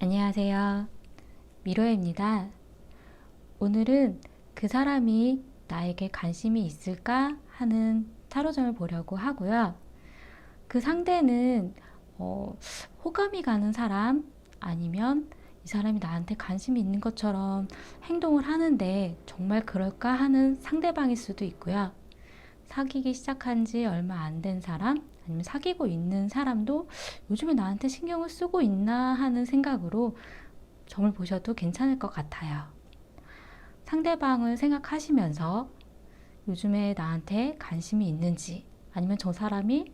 안녕하세요. 미로입니다. 오늘은 그 사람이 나에게 관심이 있을까 하는 타로점을 보려고 하고요. 그 상대는 호감이 가는 사람 아니면 이 사람이 나한테 관심이 있는 것처럼 행동을 하는데 정말 그럴까 하는 상대방일 수도 있고요. 사귀기 시작한 지 얼마 안 된 사람 아니면 사귀고 있는 사람도 요즘에 나한테 신경을 쓰고 있나 하는 생각으로 점을 보셔도 괜찮을 것 같아요. 상대방을 생각하시면서 요즘에 나한테 관심이 있는지 아니면 저 사람이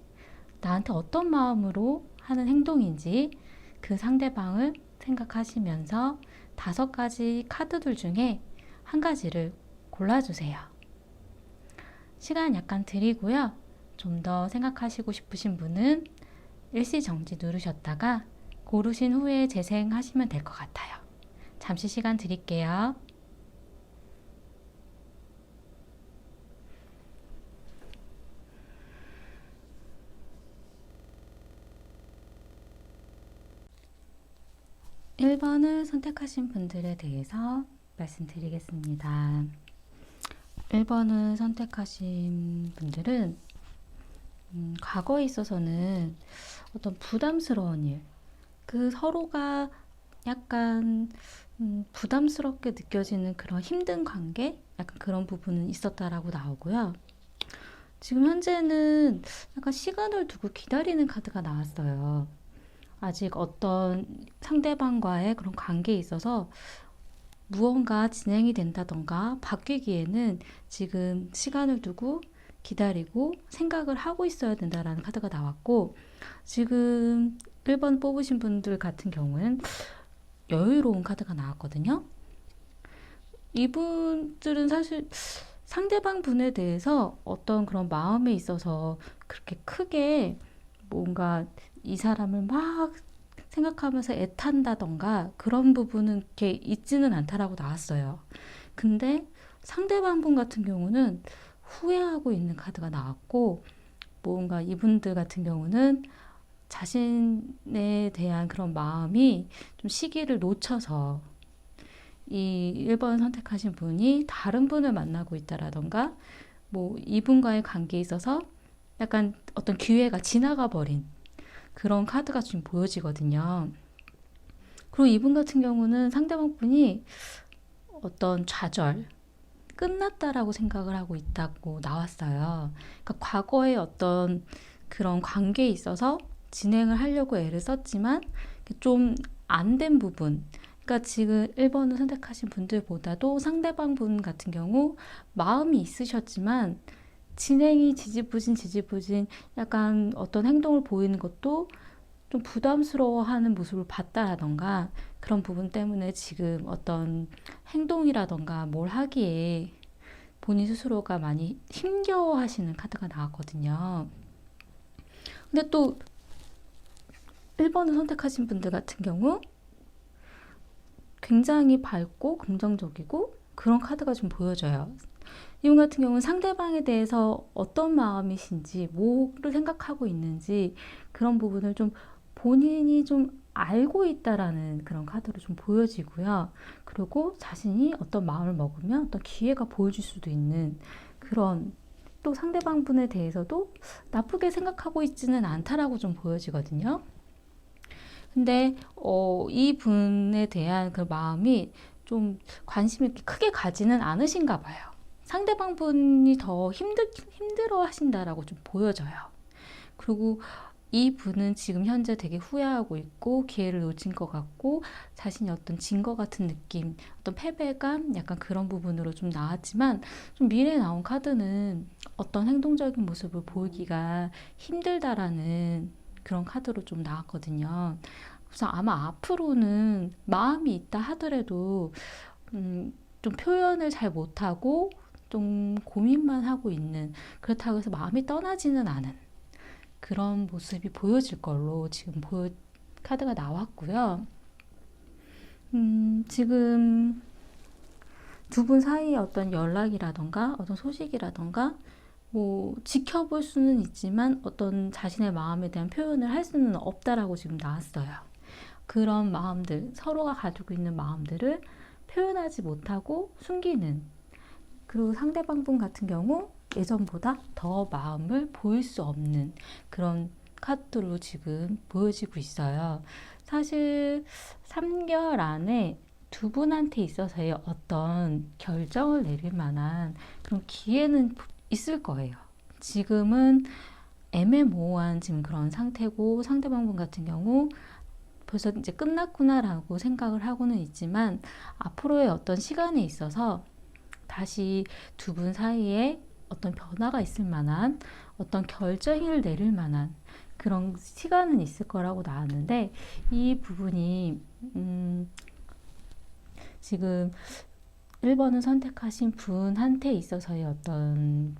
나한테 어떤 마음으로 하는 행동인지 그 상대방을 생각하시면서 5가지 카드들 중에 한 가지를 골라주세요. 시간 약간 드리고요. 좀 더 생각하시고 싶으신 분은 일시정지 누르셨다가 고르신 후에 재생하시면 될 것 같아요. 잠시 시간 드릴게요. 일 번을 선택하신 분들에 대해서 말씀드리겠습니다. 1번을 선택하신 분들은 과거에 있어서는 어떤 부담스러운 일, 그 서로가 약간 부담스럽게 느껴지는 그런 힘든 관계? 약간 그런 부분은 있었다라고 나오고요. 지금 현재는 약간 시간을 두고 기다리는 카드가 나왔어요. 아직 어떤 상대방과의 그런 관계에 있어서 무언가 진행이 된다던가 바뀌기에는 지금 시간을 두고 기다리고 생각을 하고 있어야 된다라는 카드가 나왔고, 지금 1번 뽑으신 분들 같은 경우는 여유로운 카드가 나왔거든요. 이분들은 사실 상대방 분에 대해서 어떤 그런 마음에 있어서 그렇게 크게 뭔가 이 사람을 막 생각하면서 애탄다던가 그런 부분은 이렇게 있지는 않다라고 나왔어요. 근데 상대방 분 같은 경우는 후회하고 있는 카드가 나왔고, 뭔가 이분들 같은 경우는 자신에 대한 그런 마음이 좀 시기를 놓쳐서 이 1번 선택하신 분이 다른 분을 만나고 있다라던가, 뭐 이분과의 관계에 있어서 약간 어떤 기회가 지나가 버린 그런 카드가 좀 보여지거든요. 그리고 이분 같은 경우는 상대방 분이 어떤 좌절, 끝났다라고 생각을 하고 있다고 나왔어요. 그러니까 과거의 어떤 그런 관계에 있어서 진행을 하려고 애를 썼지만 좀 안 된 부분, 그러니까 지금 1번을 선택하신 분들보다도 상대방 분 같은 경우 마음이 있으셨지만 진행이 지지부진 약간 어떤 행동을 보이는 것도 좀 부담스러워하는 모습을 봤다라던가 그런 부분 때문에 지금 어떤 행동이라던가 뭘 하기에 본인 스스로가 많이 힘겨워 하시는 카드가 나왔거든요. 근데 또 1번을 선택하신 분들 같은 경우 굉장히 밝고 긍정적이고 그런 카드가 좀 보여져요. 이분 같은 경우는 상대방에 대해서 어떤 마음이신지, 뭐를 생각하고 있는지 그런 부분을 좀 본인이 좀 알고 있다라는 그런 카드로 좀 보여지고요. 그리고 자신이 어떤 마음을 먹으면 어떤 기회가 보여질 수도 있는 그런, 또 상대방 분에 대해서도 나쁘게 생각하고 있지는 않다라고 좀 보여지거든요. 근데 이 분에 대한 그 마음이 좀 관심이 이렇게 크게 가지는 않으신가 봐요. 상대방 분이 더 힘들어 하신다라고 좀 보여져요. 그리고 이 분은 지금 현재 되게 후회하고 있고 기회를 놓친 것 같고 자신이 어떤 진 것 같은 느낌, 어떤 패배감, 약간 그런 부분으로 좀 나왔지만, 좀 미래에 나온 카드는 어떤 행동적인 모습을 보이기가 힘들다라는 그런 카드로 좀 나왔거든요. 그래서 아마 앞으로는 마음이 있다 하더라도 좀 표현을 잘 못하고 좀 고민만 하고 있는, 그렇다고 해서 마음이 떠나지는 않은 그런 모습이 보여질 걸로 지금 카드가 나왔고요. 지금 두 분 사이의 어떤 연락이라던가 어떤 소식이라던가 뭐 지켜볼 수는 있지만 어떤 자신의 마음에 대한 표현을 할 수는 없다라고 지금 나왔어요. 그런 마음들, 서로가 가지고 있는 마음들을 표현하지 못하고 숨기는, 그리고 상대방 분 같은 경우 예전보다 더 마음을 보일 수 없는 그런 카드로 지금 보여지고 있어요. 사실 3개월 안에 두 분한테 있어서의 어떤 결정을 내릴 만한 그런 기회는 있을 거예요. 지금은 애매모호한 지금 그런 상태고, 상대방 분 같은 경우 벌써 이제 끝났구나라고 생각을 하고는 있지만, 앞으로의 어떤 시간에 있어서 다시 두 분 사이에 어떤 변화가 있을 만한, 어떤 결정을 내릴 만한 그런 시간은 있을 거라고 나왔는데, 이 부분이 지금 1번을 선택하신 분한테 있어서의 어떤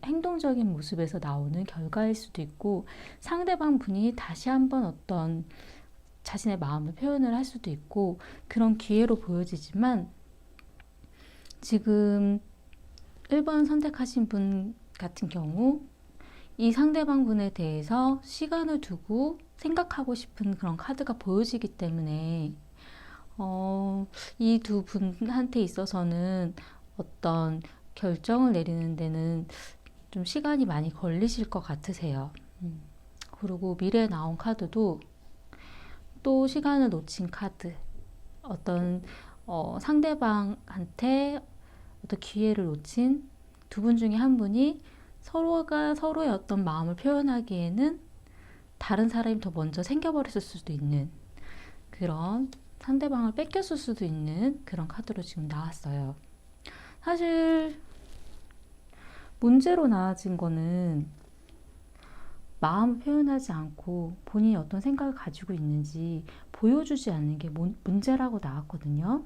행동적인 모습에서 나오는 결과일 수도 있고, 상대방 분이 다시 한번 어떤 자신의 마음을 표현을 할 수도 있고, 그런 기회로 보여지지만, 지금 1번 선택하신 분 같은 경우 이 상대방 분에 대해서 시간을 두고 생각하고 싶은 그런 카드가 보여지기 때문에 이 두 분한테 있어서는 어떤 결정을 내리는 데는 좀 시간이 많이 걸리실 것 같으세요. 그리고 미래에 나온 카드도 또 시간을 놓친 카드, 어떤 상대방한테 어떤 기회를 놓친 두 분 중에 한 분이 서로가 서로의 어떤 마음을 표현하기에는 다른 사람이 더 먼저 생겨버렸을 수도 있는, 그런 상대방을 뺏겼을 수도 있는 그런 카드로 지금 나왔어요. 사실 문제로 나와진 거는 마음을 표현하지 않고 본인이 어떤 생각을 가지고 있는지 보여주지 않는 게 문제라고 나왔거든요.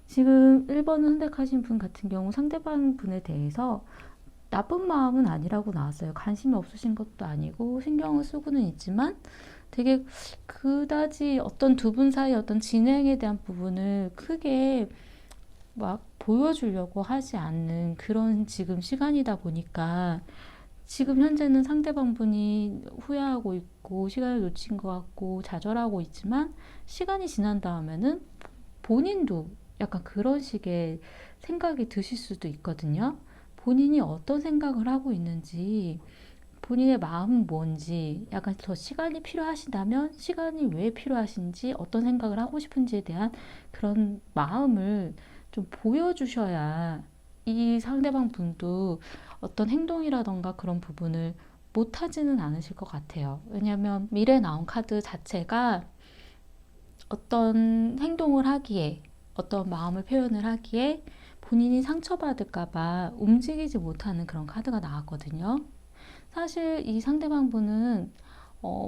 지금 1번을 선택하신 분 같은 경우 상대방 분에 대해서 나쁜 마음은 아니라고 나왔어요. 관심이 없으신 것도 아니고 신경을 쓰고는 있지만 되게 그다지 어떤 두 분 사이 어떤 진행에 대한 부분을 크게 막 보여주려고 하지 않는 그런 지금 시간이다 보니까, 지금 현재는 상대방 분이 후회하고 있고 시간을 놓친 것 같고 좌절하고 있지만, 시간이 지난 다음에는 본인도 약간 그런 식의 생각이 드실 수도 있거든요. 본인이 어떤 생각을 하고 있는지, 본인의 마음은 뭔지, 약간 더 시간이 필요하시다면 시간이 왜 필요하신지, 어떤 생각을 하고 싶은지에 대한 그런 마음을 좀 보여주셔야 이 상대방 분도 어떤 행동이라던가 그런 부분을 못하지는 않으실 것 같아요. 왜냐하면 미래에 나온 카드 자체가 어떤 행동을 하기에, 어떤 마음을 표현을 하기에 본인이 상처받을까봐 움직이지 못하는 그런 카드가 나왔거든요. 사실 이 상대방 분은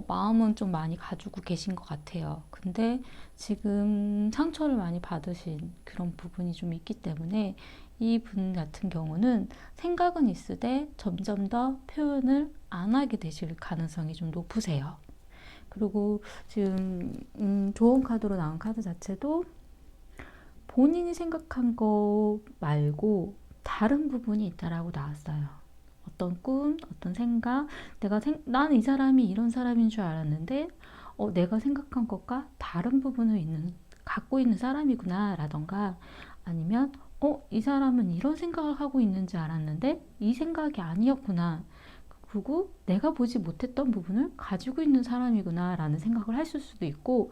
마음은 좀 많이 가지고 계신 것 같아요. 근데 지금 상처를 많이 받으신 그런 부분이 좀 있기 때문에 이 분 같은 경우는 생각은 있으되 점점 더 표현을 안 하게 되실 가능성이 좀 높으세요. 그리고 지금 좋은 카드로 나온 카드 자체도 본인이 생각한 거 말고 다른 부분이 있다라고 나왔어요. 어떤 꿈, 어떤 생각, 나는 이 사람이 이런 사람인 줄 알았는데, 내가 생각한 것과 다른 부분을 갖고 있는 사람이구나, 라던가, 아니면, 이 사람은 이런 생각을 하고 있는 줄 알았는데, 이 생각이 아니었구나. 그리고 내가 보지 못했던 부분을 가지고 있는 사람이구나, 라는 생각을 하실 수도 있고,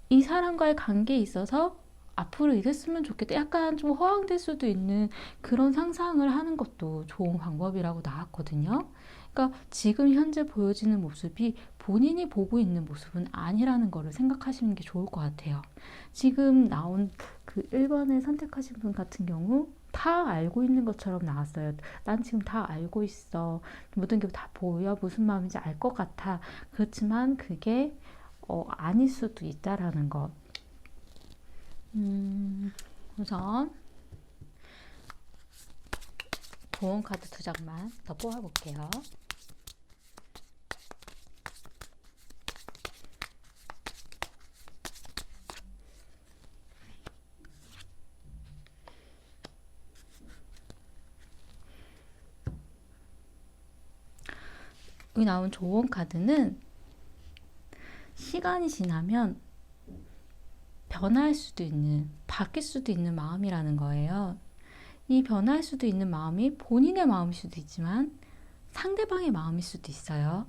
이 사람과의 관계에 있어서 앞으로 이랬으면 좋겠다, 약간 좀 허황될 수도 있는 그런 상상을 하는 것도 좋은 방법이라고 나왔거든요. 그러니까 지금 현재 보여지는 모습이 본인이 보고 있는 모습은 아니라는 거를 생각하시는 게 좋을 것 같아요. 지금 나온 그 1번에 선택하신 분 같은 경우 다 알고 있는 것처럼 나왔어요. 난 지금 다 알고 있어. 모든 게 다 보여. 무슨 마음인지 알 것 같아. 그렇지만 그게 아닐 수도 있다라는 것. 우선 보험 카드 2장만 더 뽑아볼게요. 여기 나온 조언 카드는 시간이 지나면 변할 수도 있는, 바뀔 수도 있는 마음이라는 거예요. 이 변할 수도 있는 마음이 본인의 마음일 수도 있지만 상대방의 마음일 수도 있어요.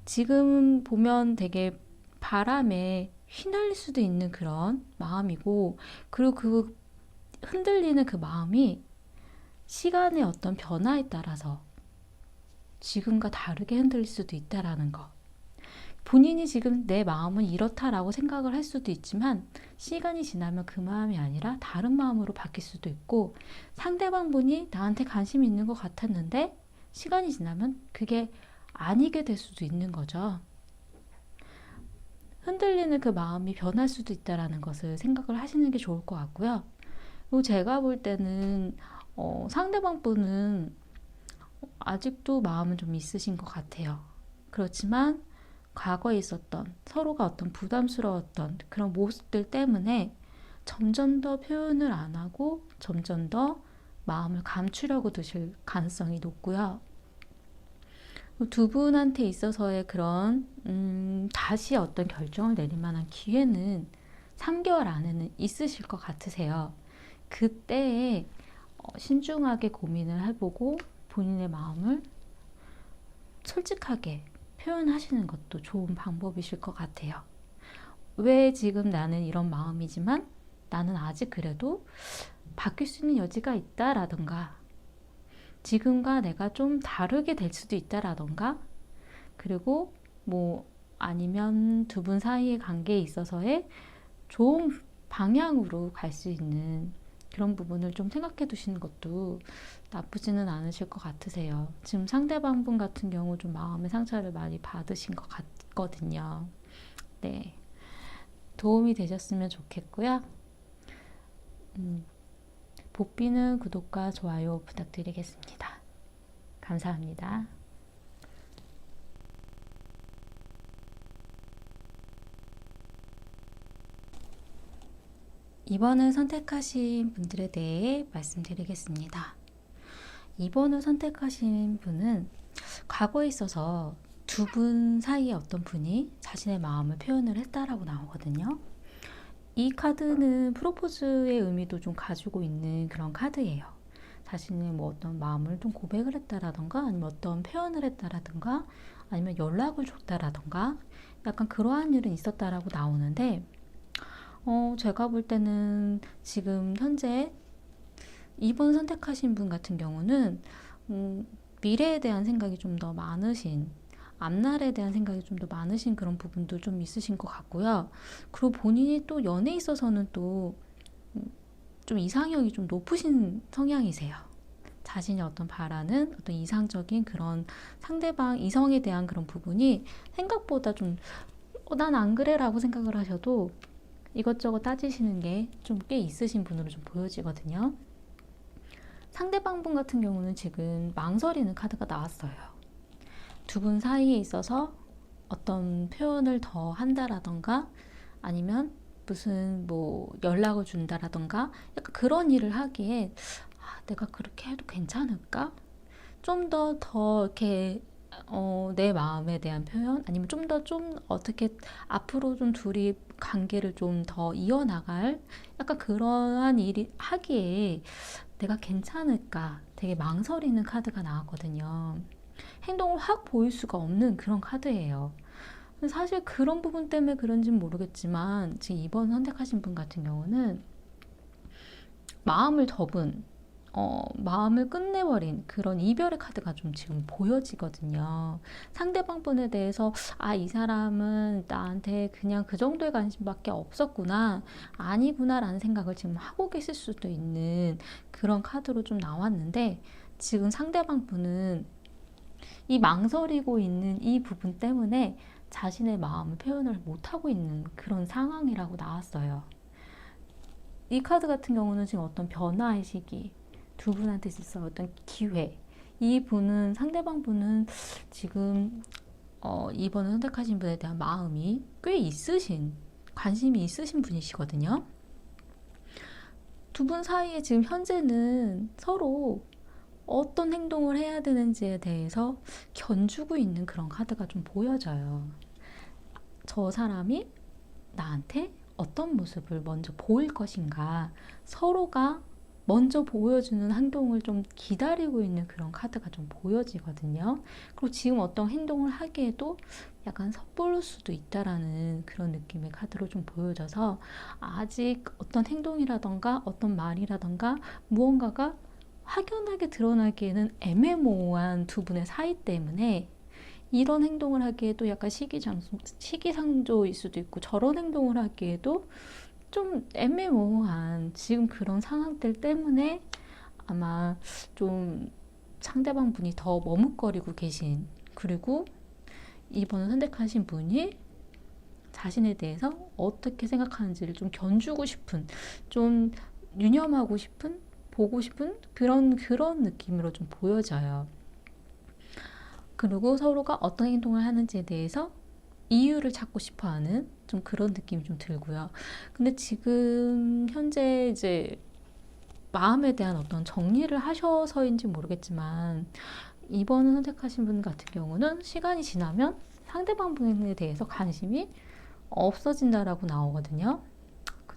지금 보면 되게 바람에 휘날릴 수도 있는 그런 마음이고, 그리고 그 흔들리는 그 마음이 시간의 어떤 변화에 따라서 지금과 다르게 흔들릴 수도 있다라는 거. 본인이 지금 내 마음은 이렇다라고 생각을 할 수도 있지만 시간이 지나면 그 마음이 아니라 다른 마음으로 바뀔 수도 있고, 상대방 분이 나한테 관심이 있는 것 같았는데 시간이 지나면 그게 아니게 될 수도 있는 거죠. 흔들리는 그 마음이 변할 수도 있다라는 것을 생각을 하시는 게 좋을 것 같고요. 그리고 제가 볼 때는 상대방 분은 아직도 마음은 좀 있으신 것 같아요. 그렇지만 과거에 있었던 서로가 어떤 부담스러웠던 그런 모습들 때문에 점점 더 표현을 안 하고 점점 더 마음을 감추려고 드실 가능성이 높고요. 두 분한테 있어서의 그런 다시 어떤 결정을 내릴 만한 기회는 3개월 안에는 있으실 것 같으세요. 그때에 신중하게 고민을 해보고 본인의 마음을 솔직하게 표현하시는 것도 좋은 방법이실 것 같아요. 왜 지금 나는 이런 마음이지만 나는 아직 그래도 바뀔 수 있는 여지가 있다라던가, 지금과 내가 좀 다르게 될 수도 있다라던가, 그리고 뭐 아니면 두 분 사이의 관계에 있어서의 좋은 방향으로 갈 수 있는 그런 부분을 좀 생각해 두시는 것도 나쁘지는 않으실 것 같으세요. 지금 상대방 분 같은 경우 좀 마음의 상처를 많이 받으신 것 같거든요. 네. 도움이 되셨으면 좋겠고요. 봇비는 구독과 좋아요 부탁드리겠습니다. 감사합니다. 이번을 선택하신 분들에 대해 말씀드리겠습니다. 2번을 선택하신 분은 과거에 있어서 두 분 사이에 어떤 분이 자신의 마음을 표현을 했다라고 나오거든요. 이 카드는 프로포즈의 의미도 좀 가지고 있는 그런 카드예요. 자신의 뭐 어떤 마음을 좀 고백을 했다라던가, 아니면 어떤 표현을 했다라던가, 아니면 연락을 줬다라던가, 약간 그러한 일은 있었다라고 나오는데, 제가 볼 때는 지금 현재 2번 선택하신 분 같은 경우는 미래에 대한 생각이 좀 더 많으신, 앞날에 대한 생각이 좀 더 많으신 그런 부분도 좀 있으신 것 같고요. 그리고 본인이 또 연애에 있어서는 또 좀 이상형이 좀 높으신 성향이세요. 자신이 어떤 바라는 어떤 이상적인 그런 상대방 이성에 대한 그런 부분이 생각보다 좀 난 안 그래 라고 생각을 하셔도 이것저것 따지시는 게 좀 꽤 있으신 분으로 좀 보여지거든요. 상대방 분 같은 경우는 지금 망설이는 카드가 나왔어요. 두 분 사이에 있어서 어떤 표현을 더 한다라던가, 아니면 무슨 뭐 연락을 준다라던가, 약간 그런 일을 하기에 내가 그렇게 해도 괜찮을까? 좀 더 이렇게 내 마음에 대한 표현, 아니면 좀 더 좀 어떻게 앞으로 좀 둘이 관계를 좀 더 이어나갈 약간 그러한 일이 하기에 내가 괜찮을까 되게 망설이는 카드가 나왔거든요. 행동을 확 보일 수가 없는 그런 카드예요. 사실 그런 부분 때문에 그런지는 모르겠지만 지금 2번 선택하신 분 같은 경우는 마음을 접은, 마음을 끝내버린 그런 이별의 카드가 좀 지금 보여지거든요. 상대방 분에 대해서 이 사람은 나한테 그냥 그 정도의 관심밖에 없었구나, 아니구나 라는 생각을 지금 하고 계실 수도 있는 그런 카드로 좀 나왔는데, 지금 상대방 분은 이 망설이고 있는 이 부분 때문에 자신의 마음을 표현을 못하고 있는 그런 상황이라고 나왔어요. 이 카드 같은 경우는 지금 어떤 변화의 시기, 두 분한테 있어서 어떤 기회, 이 분은, 상대방 분은 지금 이번에 선택하신 분에 대한 마음이 꽤 있으신, 관심이 있으신 분이시거든요. 두 분 사이에 지금 현재는 서로 어떤 행동을 해야 되는지에 대해서 견주고 있는 그런 카드가 좀 보여져요. 저 사람이 나한테 어떤 모습을 먼저 보일 것인가, 서로가 먼저 보여주는 행동을 좀 기다리고 있는 그런 카드가 좀 보여지거든요. 그리고 지금 어떤 행동을 하기에도 약간 섣부를 수도 있다라는 그런 느낌의 카드로 좀 보여져서, 아직 어떤 행동이라던가 어떤 말이라던가 무언가가 확연하게 드러나기에는 애매모호한 두 분의 사이 때문에 이런 행동을 하기에도 약간 시기상조일 수도 있고, 저런 행동을 하기에도 좀 애매모호한 지금 그런 상황들 때문에 아마 좀 상대방 분이 더 머뭇거리고 계신, 그리고 이번을 선택하신 분이 자신에 대해서 어떻게 생각하는지를 좀 견주고 싶은, 좀 유념하고 싶은, 보고 싶은 그런 느낌으로 좀 보여져요. 그리고 서로가 어떤 행동을 하는지에 대해서 이유를 찾고 싶어하는 좀 그런 느낌이 좀 들고요. 근데 지금 현재 이제 마음에 대한 어떤 정리를 하셔서인지 모르겠지만, 이번을 선택하신 분 같은 경우는 시간이 지나면 상대방 분에 대해서 관심이 없어진다라고 나오거든요.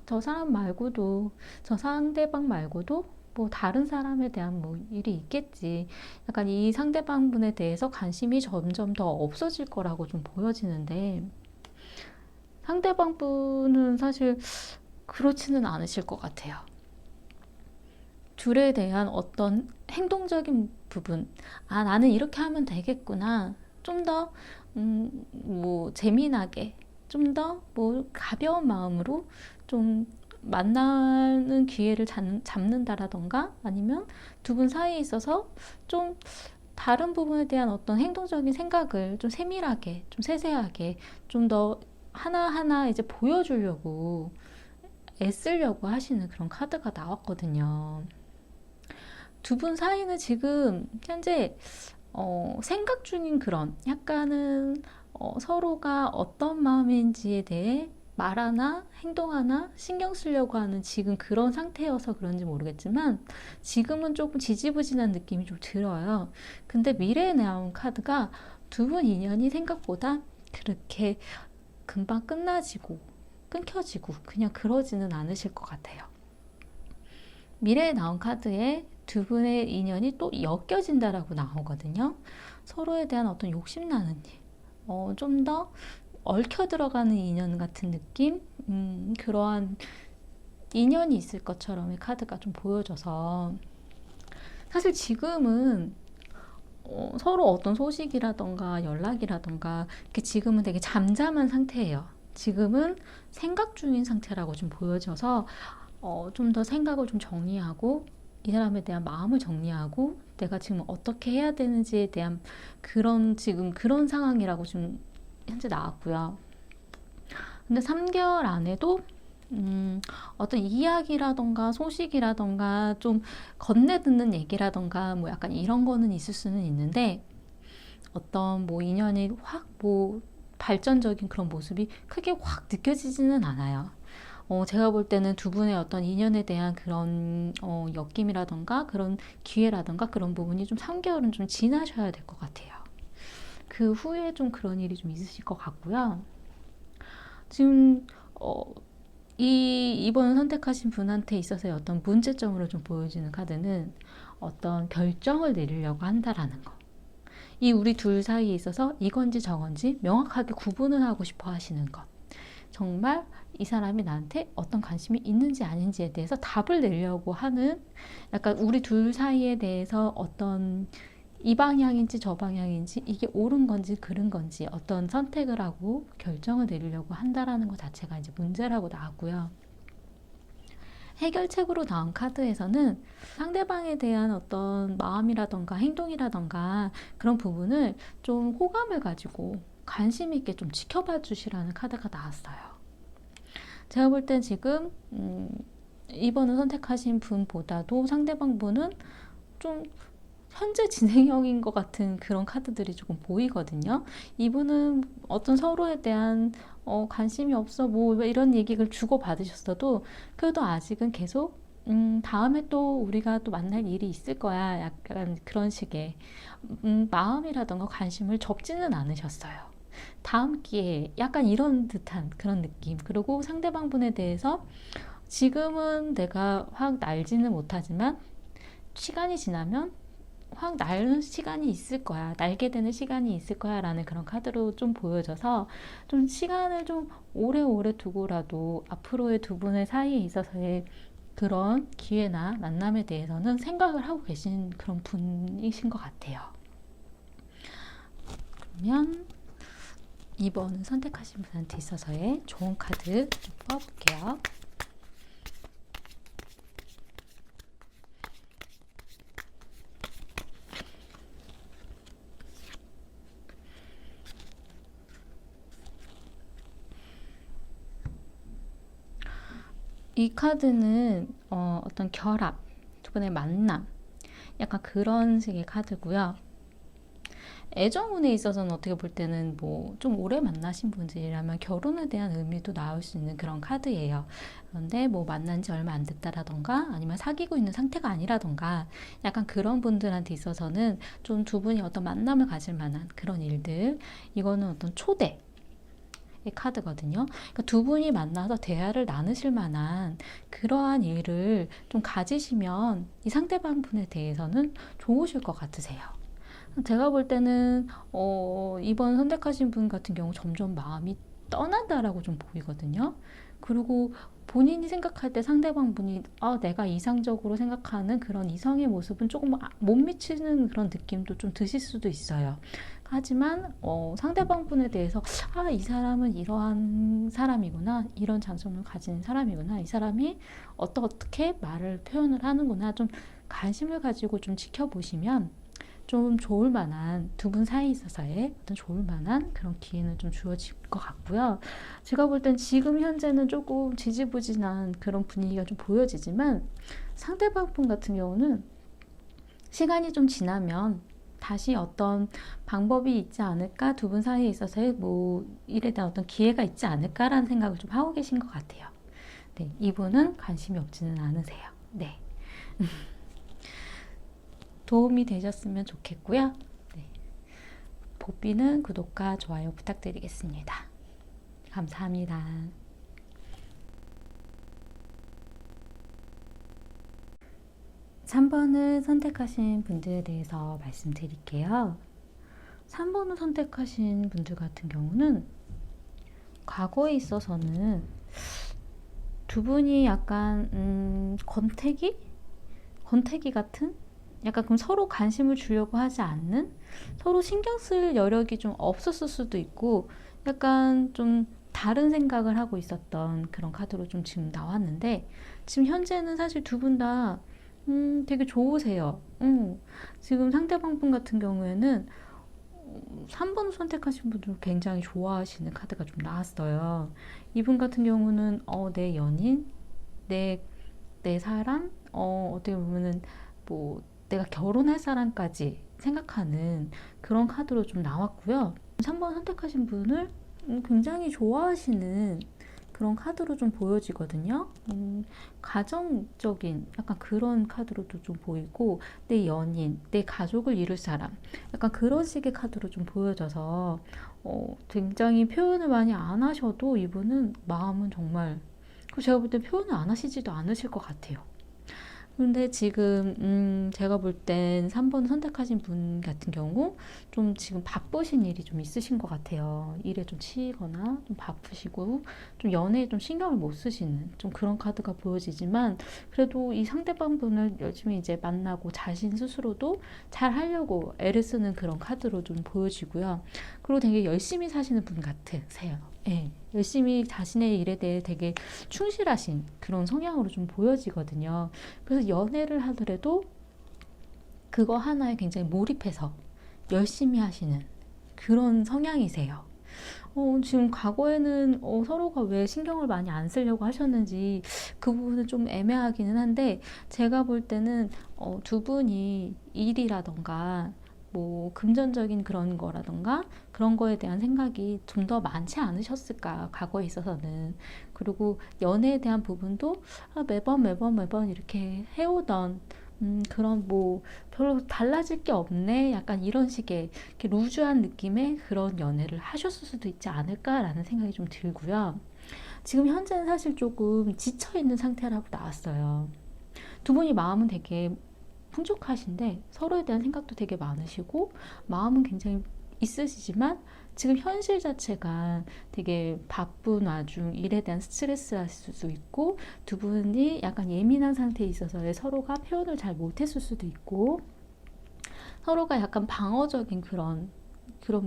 저 사람 말고도, 저 상대방 말고도 뭐 다른 사람에 대한 뭐 일이 있겠지. 약간 이 상대방 분에 대해서 관심이 점점 더 없어질 거라고 좀 보여지는데, 상대방 분은 사실 그렇지는 않으실 것 같아요. 둘에 대한 어떤 행동적인 부분, 아, 나는 이렇게 하면 되겠구나. 좀 더, 뭐, 재미나게, 좀 더, 뭐, 가벼운 마음으로 좀 만나는 기회를 잡는다라던가, 아니면 두 분 사이에 있어서 좀 다른 부분에 대한 어떤 행동적인 생각을 좀 세밀하게, 좀 세세하게, 좀 더 하나하나 이제 보여주려고 애쓰려고 하시는 그런 카드가 나왔거든요. 두 분 사이는 지금 현재 생각 중인 그런 약간은 서로가 어떤 마음인지에 대해 말하나 행동하나 신경 쓰려고 하는 지금 그런 상태여서 그런지 모르겠지만, 지금은 조금 지지부진한 느낌이 좀 들어요. 근데 미래에 나온 카드가 두 분 인연이 생각보다 그렇게 금방 끝나지고 끊겨지고 그냥 그러지는 않으실 것 같아요. 미래에 나온 카드에 두 분의 인연이 또 엮여진다라고 나오거든요. 서로에 대한 어떤 욕심나는 일, 좀 더 얽혀 들어가는 인연 같은 느낌? 그러한 인연이 있을 것처럼의 카드가 좀 보여져서, 사실 지금은 서로 어떤 소식이라던가 연락이라던가 이렇게 지금은 되게 잠잠한 상태예요. 지금은 생각 중인 상태라고 좀 보여져서 좀 더 생각을 좀 정리하고, 이 사람에 대한 마음을 정리하고, 내가 지금 어떻게 해야 되는지에 대한 지금 그런 상황이라고 좀 현재 나왔고요. 근데 3개월 안에도 어떤 이야기라던가 소식이라던가 좀 건네 듣는 얘기라던가 뭐 약간 이런 거는 있을 수는 있는데, 어떤 뭐 인연이 확 뭐 발전적인 그런 모습이 크게 확 느껴지지는 않아요. 제가 볼 때는 두 분의 어떤 인연에 대한 그런 엮임이라던가 그런 기회라던가 그런 부분이 좀 3개월은 좀 지나셔야 될 것 같아요. 그 후에 좀 그런 일이 좀 있으실 것 같고요. 지금 이번 선택하신 분한테 있어서의 어떤 문제점으로 좀 보여지는 카드는 어떤 결정을 내리려고 한다라는 거. 이 우리 둘 사이에 있어서 이건지 저건지 명확하게 구분을 하고 싶어 하시는 것. 정말 이 사람이 나한테 어떤 관심이 있는지 아닌지에 대해서 답을 내려고 하는, 약간 우리 둘 사이에 대해서 어떤 이 방향인지 저 방향인지, 이게 옳은 건지 그른 건지 어떤 선택을 하고 결정을 내리려고 한다라는 것 자체가 이제 문제라고 나왔고요. 해결책으로 나온 카드에서는 상대방에 대한 어떤 마음이라던가 행동이라던가 그런 부분을 좀 호감을 가지고 관심 있게 좀 지켜봐 주시라는 카드가 나왔어요. 제가 볼 땐 지금 이번을 선택하신 분보다도 상대방 분은 좀 현재 진행형인 것 같은 그런 카드들이 조금 보이거든요. 이분은 어떤 서로에 대한 관심이 없어 뭐 이런 얘기를 주고 받으셨어도, 그래도 아직은 계속 다음에 또 우리가 또 만날 일이 있을 거야, 약간 그런 식의 마음이라던가 관심을 접지는 않으셨어요. 다음 기회에 약간 이런 듯한 그런 느낌. 그리고 상대방분에 대해서 지금은 내가 확 날지는 못하지만 시간이 지나면 확 날는 시간이 있을 거야. 날게 되는 시간이 있을 거야. 라는 그런 카드로 좀 보여져서 좀 시간을 좀 오래오래 두고라도 앞으로의 두 분의 사이에 있어서의 그런 기회나 만남에 대해서는 생각을 하고 계신 그런 분이신 것 같아요. 그러면 이번 선택하신 분한테 있어서의 좋은 카드 좀 뽑아볼게요. 이 카드는 어떤 결합, 두 분의 만남, 약간 그런 식의 카드고요. 애정운에 있어서는 어떻게 볼 때는 뭐 좀 오래 만나신 분들이라면 결혼에 대한 의미도 나올 수 있는 그런 카드예요. 그런데 뭐 만난 지 얼마 안 됐다라던가 아니면 사귀고 있는 상태가 아니라던가 약간 그런 분들한테 있어서는 좀 두 분이 어떤 만남을 가질 만한 그런 일들, 이거는 어떤 초대 의 카드거든요. 그러니까 두 분이 만나서 대화를 나누실 만한 그러한 일을 좀 가지시면 이 상대방 분에 대해서는 좋으실 것 같으세요. 제가 볼 때는 이번 선택하신 분 같은 경우 점점 마음이 떠난다라고 좀 보이거든요. 그리고 본인이 생각할 때 상대방 분이 내가 이상적으로 생각하는 그런 이성의 모습은 조금 못 미치는 그런 느낌도 좀 드실 수도 있어요. 하지만 상대방 분에 대해서 이 사람은 이러한 사람이구나, 이런 장점을 가진 사람이구나, 이 사람이 어떻게 말을 표현을 하는구나, 좀 관심을 가지고 좀 지켜보시면 좀 좋을 만한, 두 분 사이에 있어서의 어떤 좋을 만한 그런 기회는 좀 주어질 것 같고요. 제가 볼 땐 지금 현재는 조금 지지부진한 그런 분위기가 좀 보여지지만 상대방 분 같은 경우는 시간이 좀 지나면 다시 어떤 방법이 있지 않을까, 두 분 사이에 있어서의 뭐 일에 대한 어떤 기회가 있지 않을까라는 생각을 좀 하고 계신 것 같아요. 네, 이분은 관심이 없지는 않으세요. 네. 도움이 되셨으면 좋겠고요. 네. 보비는 구독과 좋아요 부탁드리겠습니다. 감사합니다. 3번을 선택하신 분들에 대해서 말씀드릴게요. 3번을 선택하신 분들 같은 경우는 과거에 있어서는 두 분이 약간 권태기 같은, 약간 그럼 서로 관심을 주려고 하지 않는, 서로 신경 쓸 여력이 좀 없었을 수도 있고 약간 좀 다른 생각을 하고 있었던 그런 카드로 좀 지금 나왔는데, 지금 현재는 사실 두 분 다 되게 좋으세요. 지금 상대방 분 같은 경우에는 3번 선택하신 분들 굉장히 좋아하시는 카드가 좀 나왔어요. 이분 같은 경우는 내 연인, 내 사람, 어떻게 보면은 뭐 내가 결혼할 사람까지 생각하는 그런 카드로 좀 나왔고요. 3번 선택하신 분을 굉장히 좋아하시는 그런 카드로 좀 보여지거든요. 가정적인 약간 그런 카드로도 좀 보이고, 내 연인, 내 가족을 이룰 사람, 약간 그런 식의 카드로 좀 보여져서 굉장히 표현을 많이 안 하셔도 이분은 마음은 정말, 제가 볼 때 표현을 안 하시지도 않으실 것 같아요. 근데 지금 제가 볼 땐 3번 선택하신 분 같은 경우 좀 지금 바쁘신 일이 좀 있으신 것 같아요. 일에 좀 치이거나 좀 바쁘시고 좀 연애에 좀 신경을 못 쓰시는 좀 그런 카드가 보여지지만, 그래도 이 상대방 분을 열심히 이제 만나고 자신 스스로도 잘 하려고 애를 쓰는 그런 카드로 좀 보여지고요. 그리고 되게 열심히 사시는 분 같으세요. 네, 열심히 자신의 일에 대해 되게 충실하신 그런 성향으로 좀 보여지거든요. 그래서 연애를 하더라도 그거 하나에 굉장히 몰입해서 열심히 하시는 그런 성향이세요. 지금 과거에는 서로가 왜 신경을 많이 안 쓰려고 하셨는지 그 부분은 좀 애매하기는 한데, 제가 볼 때는 두 분이 일이라던가 뭐 금전적인 그런 거라던가 그런 거에 대한 생각이 좀 더 많지 않으셨을까, 과거에 있어서는. 그리고 연애에 대한 부분도 매번 이렇게 해오던 그런 뭐 별로 달라질 게 없네 약간 이런 식의 이렇게 루즈한 느낌의 그런 연애를 하셨을 수도 있지 않을까라는 생각이 좀 들고요. 지금 현재는 사실 조금 지쳐있는 상태라고 나왔어요. 두 분이 마음은 되게 풍족하신데 서로에 대한 생각도 되게 많으시고 마음은 굉장히 있으시지만 지금 현실 자체가 되게 바쁜 와중 일에 대한 스트레스일 수도 있고 두 분이 약간 예민한 상태에 있어서 서로가 표현을 잘 못했을 수도 있고 서로가 약간 방어적인 그런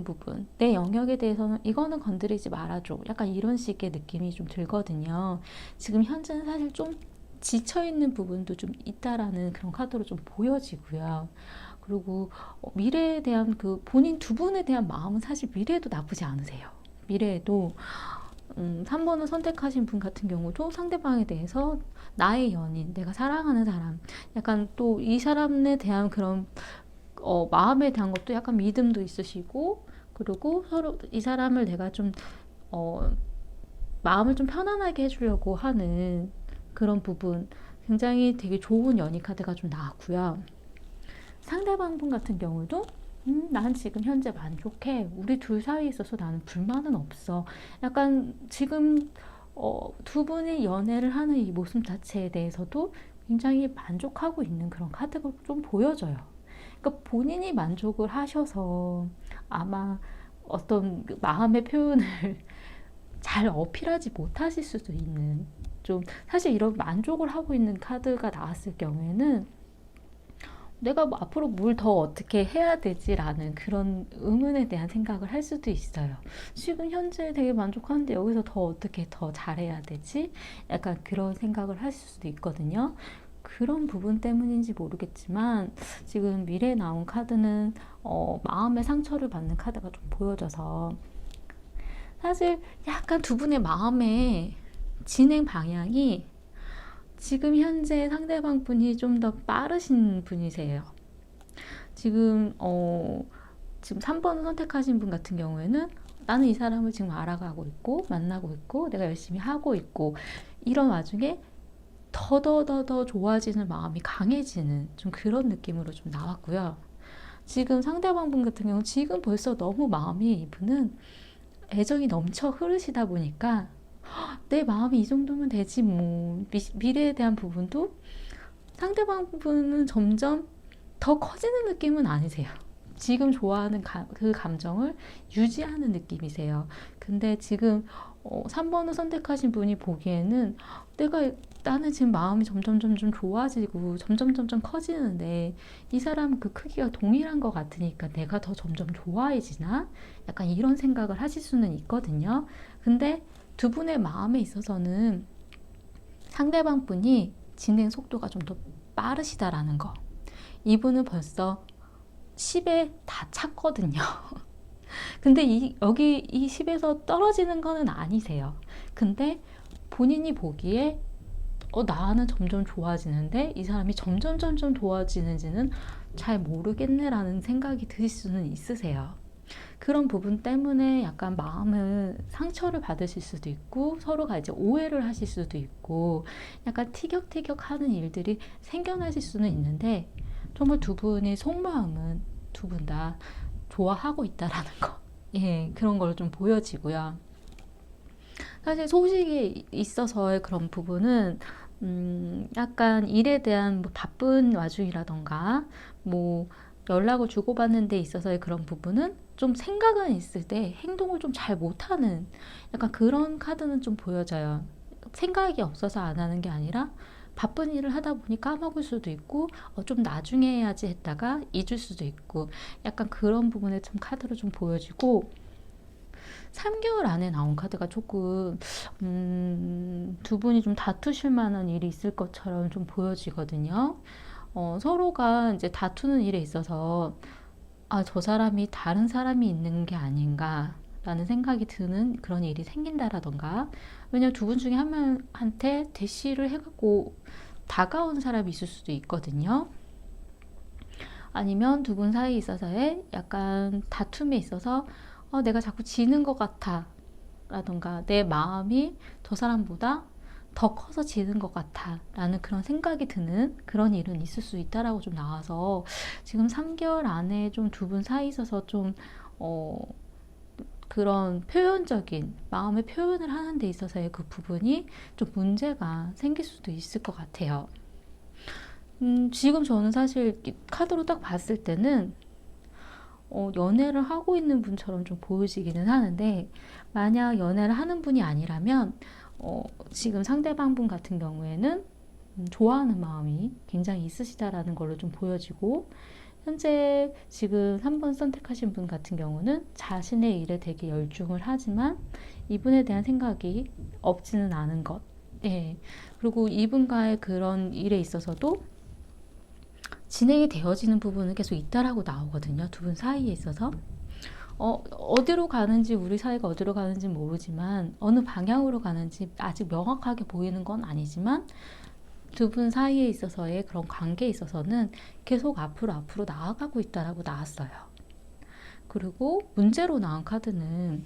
부분 내 영역에 대해서는 이거는 건드리지 말아줘 약간 이런 식의 느낌이 좀 들거든요. 지금 현재는 사실 좀 지쳐있는 부분도 좀 있다라는 그런 카드로 좀 보여지고요. 그리고 미래에 대한 그 본인 두 분에 대한 마음은 사실 미래에도 나쁘지 않으세요. 미래에도 3번을 선택하신 분 같은 경우도 상대방에 대해서 나의 연인, 내가 사랑하는 사람 약간 또 이 사람에 대한 그런 마음에 대한 것도 약간 믿음도 있으시고 그리고 서로 이 사람을 내가 좀 마음을 좀 편안하게 해주려고 하는 그런 부분 굉장히 되게 좋은 연인 카드가 좀 나왔고요. 상대방 분 같은 경우도 난 지금 현재 만족해. 우리 둘 사이에 있어서 나는 불만은 없어. 약간 지금 두 분이 연애를 하는 이 모습 자체에 대해서도 굉장히 만족하고 있는 그런 카드가 좀 보여져요. 그러니까 본인이 만족을 하셔서 아마 어떤 그 마음의 표현을 잘 어필하지 못하실 수도 있는 좀 사실 이런 만족을 하고 있는 카드가 나왔을 경우에는 내가 뭐 앞으로 뭘 더 어떻게 해야 되지라는 그런 의문에 대한 생각을 할 수도 있어요. 지금 현재 되게 만족하는데 여기서 더 어떻게 더 잘해야 되지? 약간 그런 생각을 할 수도 있거든요. 그런 부분 때문인지 모르겠지만 지금 미래에 나온 카드는 마음의 상처를 받는 카드가 좀 보여져서 사실 약간 두 분의 마음의 진행 방향이 지금 현재 상대방 분이 좀 더 빠르신 분이세요. 지금 3번을 선택하신 분 같은 경우에는 나는 이 사람을 지금 알아가고 있고 만나고 있고 내가 열심히 하고 있고 이런 와중에 더 좋아지는 마음이 강해지는 좀 그런 느낌으로 좀 나왔고요. 지금 상대방 분 같은 경우 지금 벌써 너무 마음이 이분은 애정이 넘쳐 흐르시다 보니까 내 마음이 이 정도면 되지 뭐 미래에 대한 부분도 상대방 분은 점점 더 커지는 느낌은 아니세요. 지금 좋아하는 그 감정을 유지하는 느낌이세요. 근데 지금 3번을 선택하신 분이 보기에는 나는 지금 마음이 점점 좋아지고 점점 커지는데 이 사람은 그 크기가 동일한 것 같으니까 내가 더 점점 좋아해지나? 약간 이런 생각을 하실 수는 있거든요. 근데 두 분의 마음에 있어서는 상대방 분이 진행 속도가 좀 더 빠르시다라는 거. 이분은 벌써 10에 다 찼거든요. 근데 여기 이 10에서 떨어지는 거는 아니세요. 근데 본인이 보기에 나는 점점 좋아지는데 이 사람이 점점 좋아지는지는 잘 모르겠네라는 생각이 드실 수는 있으세요. 그런 부분 때문에 약간 마음을 상처를 받으실 수도 있고 서로가 이제 오해를 하실 수도 있고 약간 티격태격 하는 일들이 생겨나실 수는 있는데 정말 두 분의 속마음은 두 분 다 좋아하고 있다라는 거. 예, 그런 걸 좀 보여지고요. 사실 소식이 있어서의 그런 부분은 약간 일에 대한 뭐 바쁜 와중이라던가 뭐 연락을 주고받는 데 있어서의 그런 부분은 좀 생각은 있을 때 행동을 좀 잘 못하는 약간 그런 카드는 좀 보여져요. 생각이 없어서 안 하는 게 아니라 바쁜 일을 하다 보니 까먹을 수도 있고 좀 나중에 해야지 했다가 잊을 수도 있고 약간 그런 부분에 좀 카드로 좀 보여지고 3개월 안에 나온 카드가 조금 두 분이 좀 다투실 만한 일이 있을 것처럼 좀 보여지거든요. 서로가 이제 다투는 일에 있어서 저 사람이 다른 사람이 있는 게 아닌가 라는 생각이 드는 그런 일이 생긴다라던가 왜냐면 두 분 중에 한 명한테 대시를 해갖고 다가온 사람이 있을 수도 있거든요. 아니면 두 분 사이에 있어서의 약간 다툼에 있어서 내가 자꾸 지는 것 같아 라던가 내 마음이 저 사람보다 더 커서 지는 것 같아 라는 그런 생각이 드는 그런 일은 있을 수 있다라고 좀 나와서 지금 3개월 안에 좀 두 분 사이 있어서 좀 그런 표현적인 마음의 표현을 하는 데 있어서의 그 부분이 좀 문제가 생길 수도 있을 것 같아요. 지금 저는 사실 카드로 딱 봤을 때는 연애를 하고 있는 분처럼 좀 보여지기는 하는데, 만약 연애를 하는 분이 아니라면 지금 상대방 분 같은 경우에는 좋아하는 마음이 굉장히 있으시다라는 걸로 좀 보여지고, 현재 지금 3번 선택하신 분 같은 경우는 자신의 일에 되게 열중을 하지만 이분에 대한 생각이 없지는 않은 것. 예. 그리고 이분과의 그런 일에 있어서도 진행이 되어지는 부분은 계속 있다라고 나오거든요. 두 분 사이에 있어서. 어디로 가는지, 우리 사이가 어디로 가는지 모르지만 어느 방향으로 가는지 아직 명확하게 보이는 건 아니지만 두 분 사이에 있어서의 그런 관계에 있어서는 계속 앞으로 나아가고 있다라고 나왔어요. 그리고 문제로 나온 카드는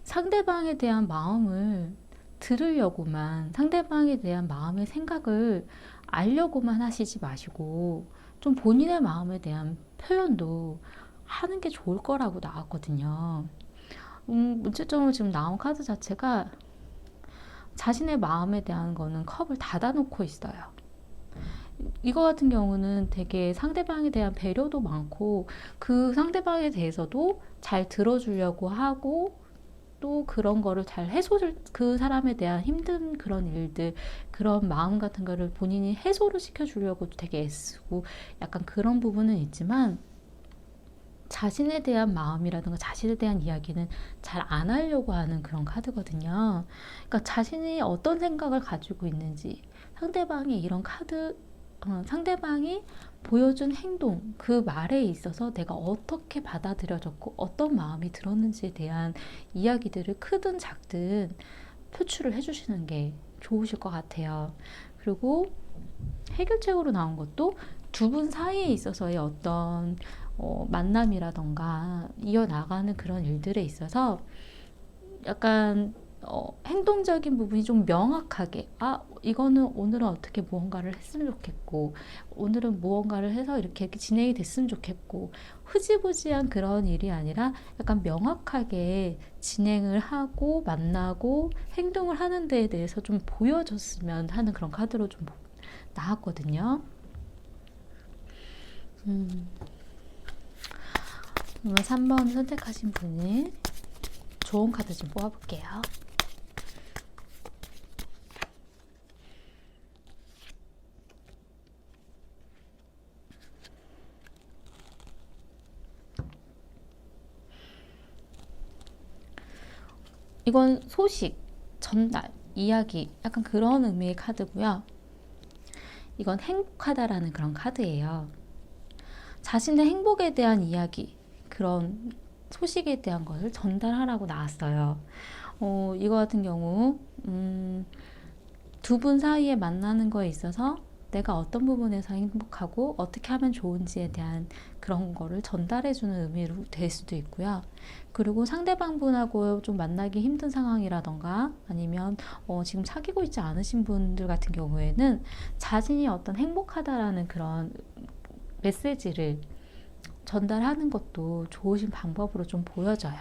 상대방에 대한 마음을 들으려고만, 상대방에 대한 마음의 생각을 알려고만 하시지 마시고 좀 본인의 마음에 대한 표현도 하는 게 좋을 거라고 나왔거든요. 문제점으로 지금 나온 카드 자체가 자신의 마음에 대한 거는 컵을 닫아놓고 있어요. 이거 같은 경우는 되게 상대방에 대한 배려도 많고 그 상대방에 대해서도 잘 들어주려고 하고 또 그런 거를 잘 해소를, 그 사람에 대한 힘든 그런 일들, 그런 마음 같은 거를 본인이 해소를 시켜주려고 되게 애쓰고 약간 그런 부분은 있지만 자신에 대한 마음이라든가 자신에 대한 이야기는 잘 안 하려고 하는 그런 카드거든요. 그러니까 자신이 어떤 생각을 가지고 있는지, 상대방이 이런 카드, 상대방이 보여준 행동, 그 말에 있어서 내가 어떻게 받아들여졌고 어떤 마음이 들었는지에 대한 이야기들을 크든 작든 표출을 해주시는 게 좋으실 것 같아요. 그리고 해결책으로 나온 것도 두 분 사이에 있어서의 어떤 만남이라던가 이어나가는 그런 일들에 있어서 약간 행동적인 부분이 좀 명확하게, 이거는 오늘은 어떻게 무언가를 했으면 좋겠고 오늘은 무언가를 해서 이렇게 진행이 됐으면 좋겠고, 흐지부지한 그런 일이 아니라 약간 명확하게 진행을 하고 만나고 행동을 하는 데에 대해서 좀 보여줬으면 하는 그런 카드로 좀 나왔거든요. 그러면 3번 선택하신 분이 좋은 카드 좀 뽑아볼게요. 이건 소식, 전달, 이야기, 약간 그런 의미의 카드고요. 이건 행복하다라는 그런 카드예요. 자신의 행복에 대한 이야기, 그런 소식에 대한 것을 전달하라고 나왔어요. 이거 같은 경우 두 분 사이에 만나는 거에 있어서 내가 어떤 부분에서 행복하고 어떻게 하면 좋은지에 대한 그런 거를 전달해주는 의미로 될 수도 있고요. 그리고 상대방 분하고 좀 만나기 힘든 상황이라던가 아니면 지금 사귀고 있지 않으신 분들 같은 경우에는 자신이 어떤 행복하다라는 그런 메시지를 전달하는 것도 좋으신 방법으로 좀 보여져요.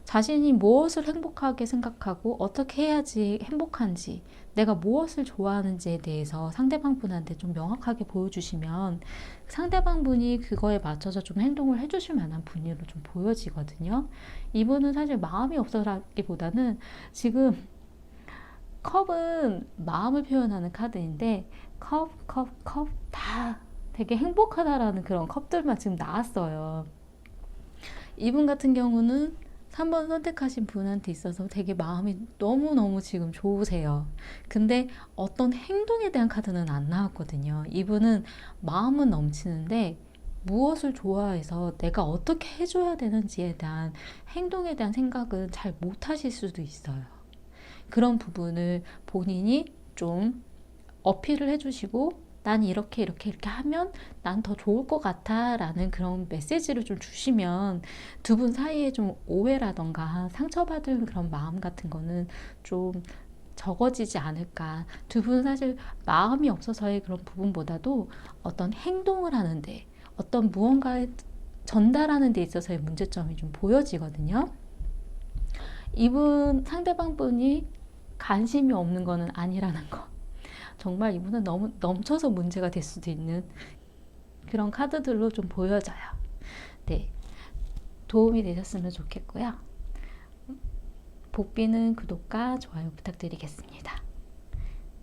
자신이 무엇을 행복하게 생각하고 어떻게 해야지 행복한지, 내가 무엇을 좋아하는지에 대해서 상대방 분한테 좀 명확하게 보여주시면 상대방 분이 그거에 맞춰서 좀 행동을 해주실 만한 분위기로 좀 보여지거든요. 이분은 사실 마음이 없어라기보다는 지금 컵은 마음을 표현하는 카드인데 컵 다 되게 행복하다라는 그런 컵들만 지금 나왔어요. 이분 같은 경우는 3번 선택하신 분한테 있어서 되게 마음이 너무너무 지금 좋으세요. 근데 어떤 행동에 대한 카드는 안 나왔거든요. 이분은 마음은 넘치는데 무엇을 좋아해서 내가 어떻게 해줘야 되는지에 대한 행동에 대한 생각은 잘 못하실 수도 있어요. 그런 부분을 본인이 좀 어필을 해주시고 난 이렇게 하면 난 더 좋을 것 같아 라는 그런 메시지를 좀 주시면 두 분 사이에 좀 오해라던가 상처받을 그런 마음 같은 거는 좀 적어지지 않을까. 두 분 사실 마음이 없어서의 그런 부분보다도 어떤 행동을 하는데, 어떤 무언가를 전달하는 데 있어서의 문제점이 좀 보여지거든요. 이분 상대방 분이 관심이 없는 거는 아니라는 거. 정말 이분은 너무 넘쳐서 문제가 될 수도 있는 그런 카드들로 좀 보여져요. 네, 도움이 되셨으면 좋겠고요. 복비는 구독과 좋아요 부탁드리겠습니다.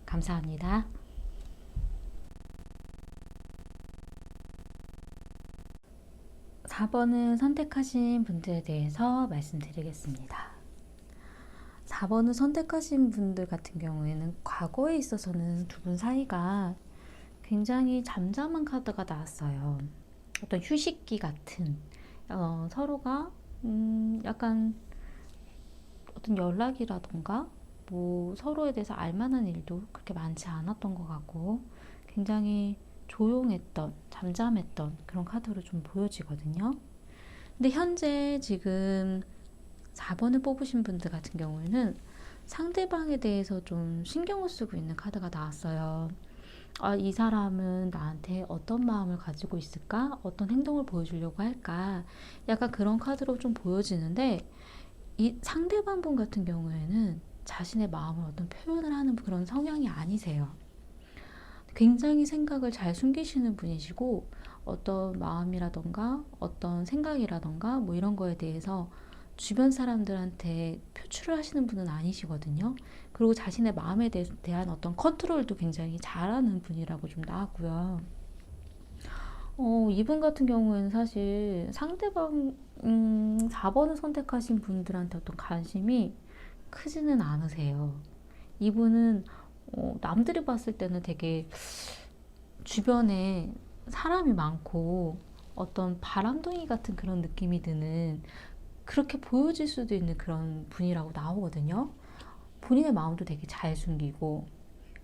감사합니다. 4번을 선택하신 분들에 대해서 말씀드리겠습니다. 4번을 선택하신 분들 같은 경우에는 과거에 있어서는 두 분 사이가 굉장히 잠잠한 카드가 나왔어요. 어떤 휴식기 같은 서로가 약간 어떤 연락이라던가 뭐 서로에 대해서 알만한 일도 그렇게 많지 않았던 것 같고 굉장히 조용했던, 잠잠했던 그런 카드로 좀 보여지거든요. 근데 현재 지금 4번을 뽑으신 분들 같은 경우에는 상대방에 대해서 좀 신경을 쓰고 있는 카드가 나왔어요. 아, 이 사람은 나한테 어떤 마음을 가지고 있을까? 어떤 행동을 보여주려고 할까? 약간 그런 카드로 좀 보여지는데 이 상대방 분 같은 경우에는 자신의 마음을 어떤 표현을 하는 그런 성향이 아니세요. 굉장히 생각을 잘 숨기시는 분이시고 어떤 마음이라던가 어떤 생각이라던가 뭐 이런 거에 대해서 주변 사람들한테 표출을 하시는 분은 아니시거든요. 그리고 자신의 마음에 대한 어떤 컨트롤도 굉장히 잘하는 분이라고 좀 나왔고요. 이분 같은 경우에는 사실 상대방 4번을 선택하신 분들한테 어떤 관심이 크지는 않으세요. 이분은 남들이 봤을 때는 되게 주변에 사람이 많고 어떤 바람둥이 같은 그런 느낌이 드는 그렇게 보여질 수도 있는 그런 분이라고 나오거든요. 본인의 마음도 되게 잘 숨기고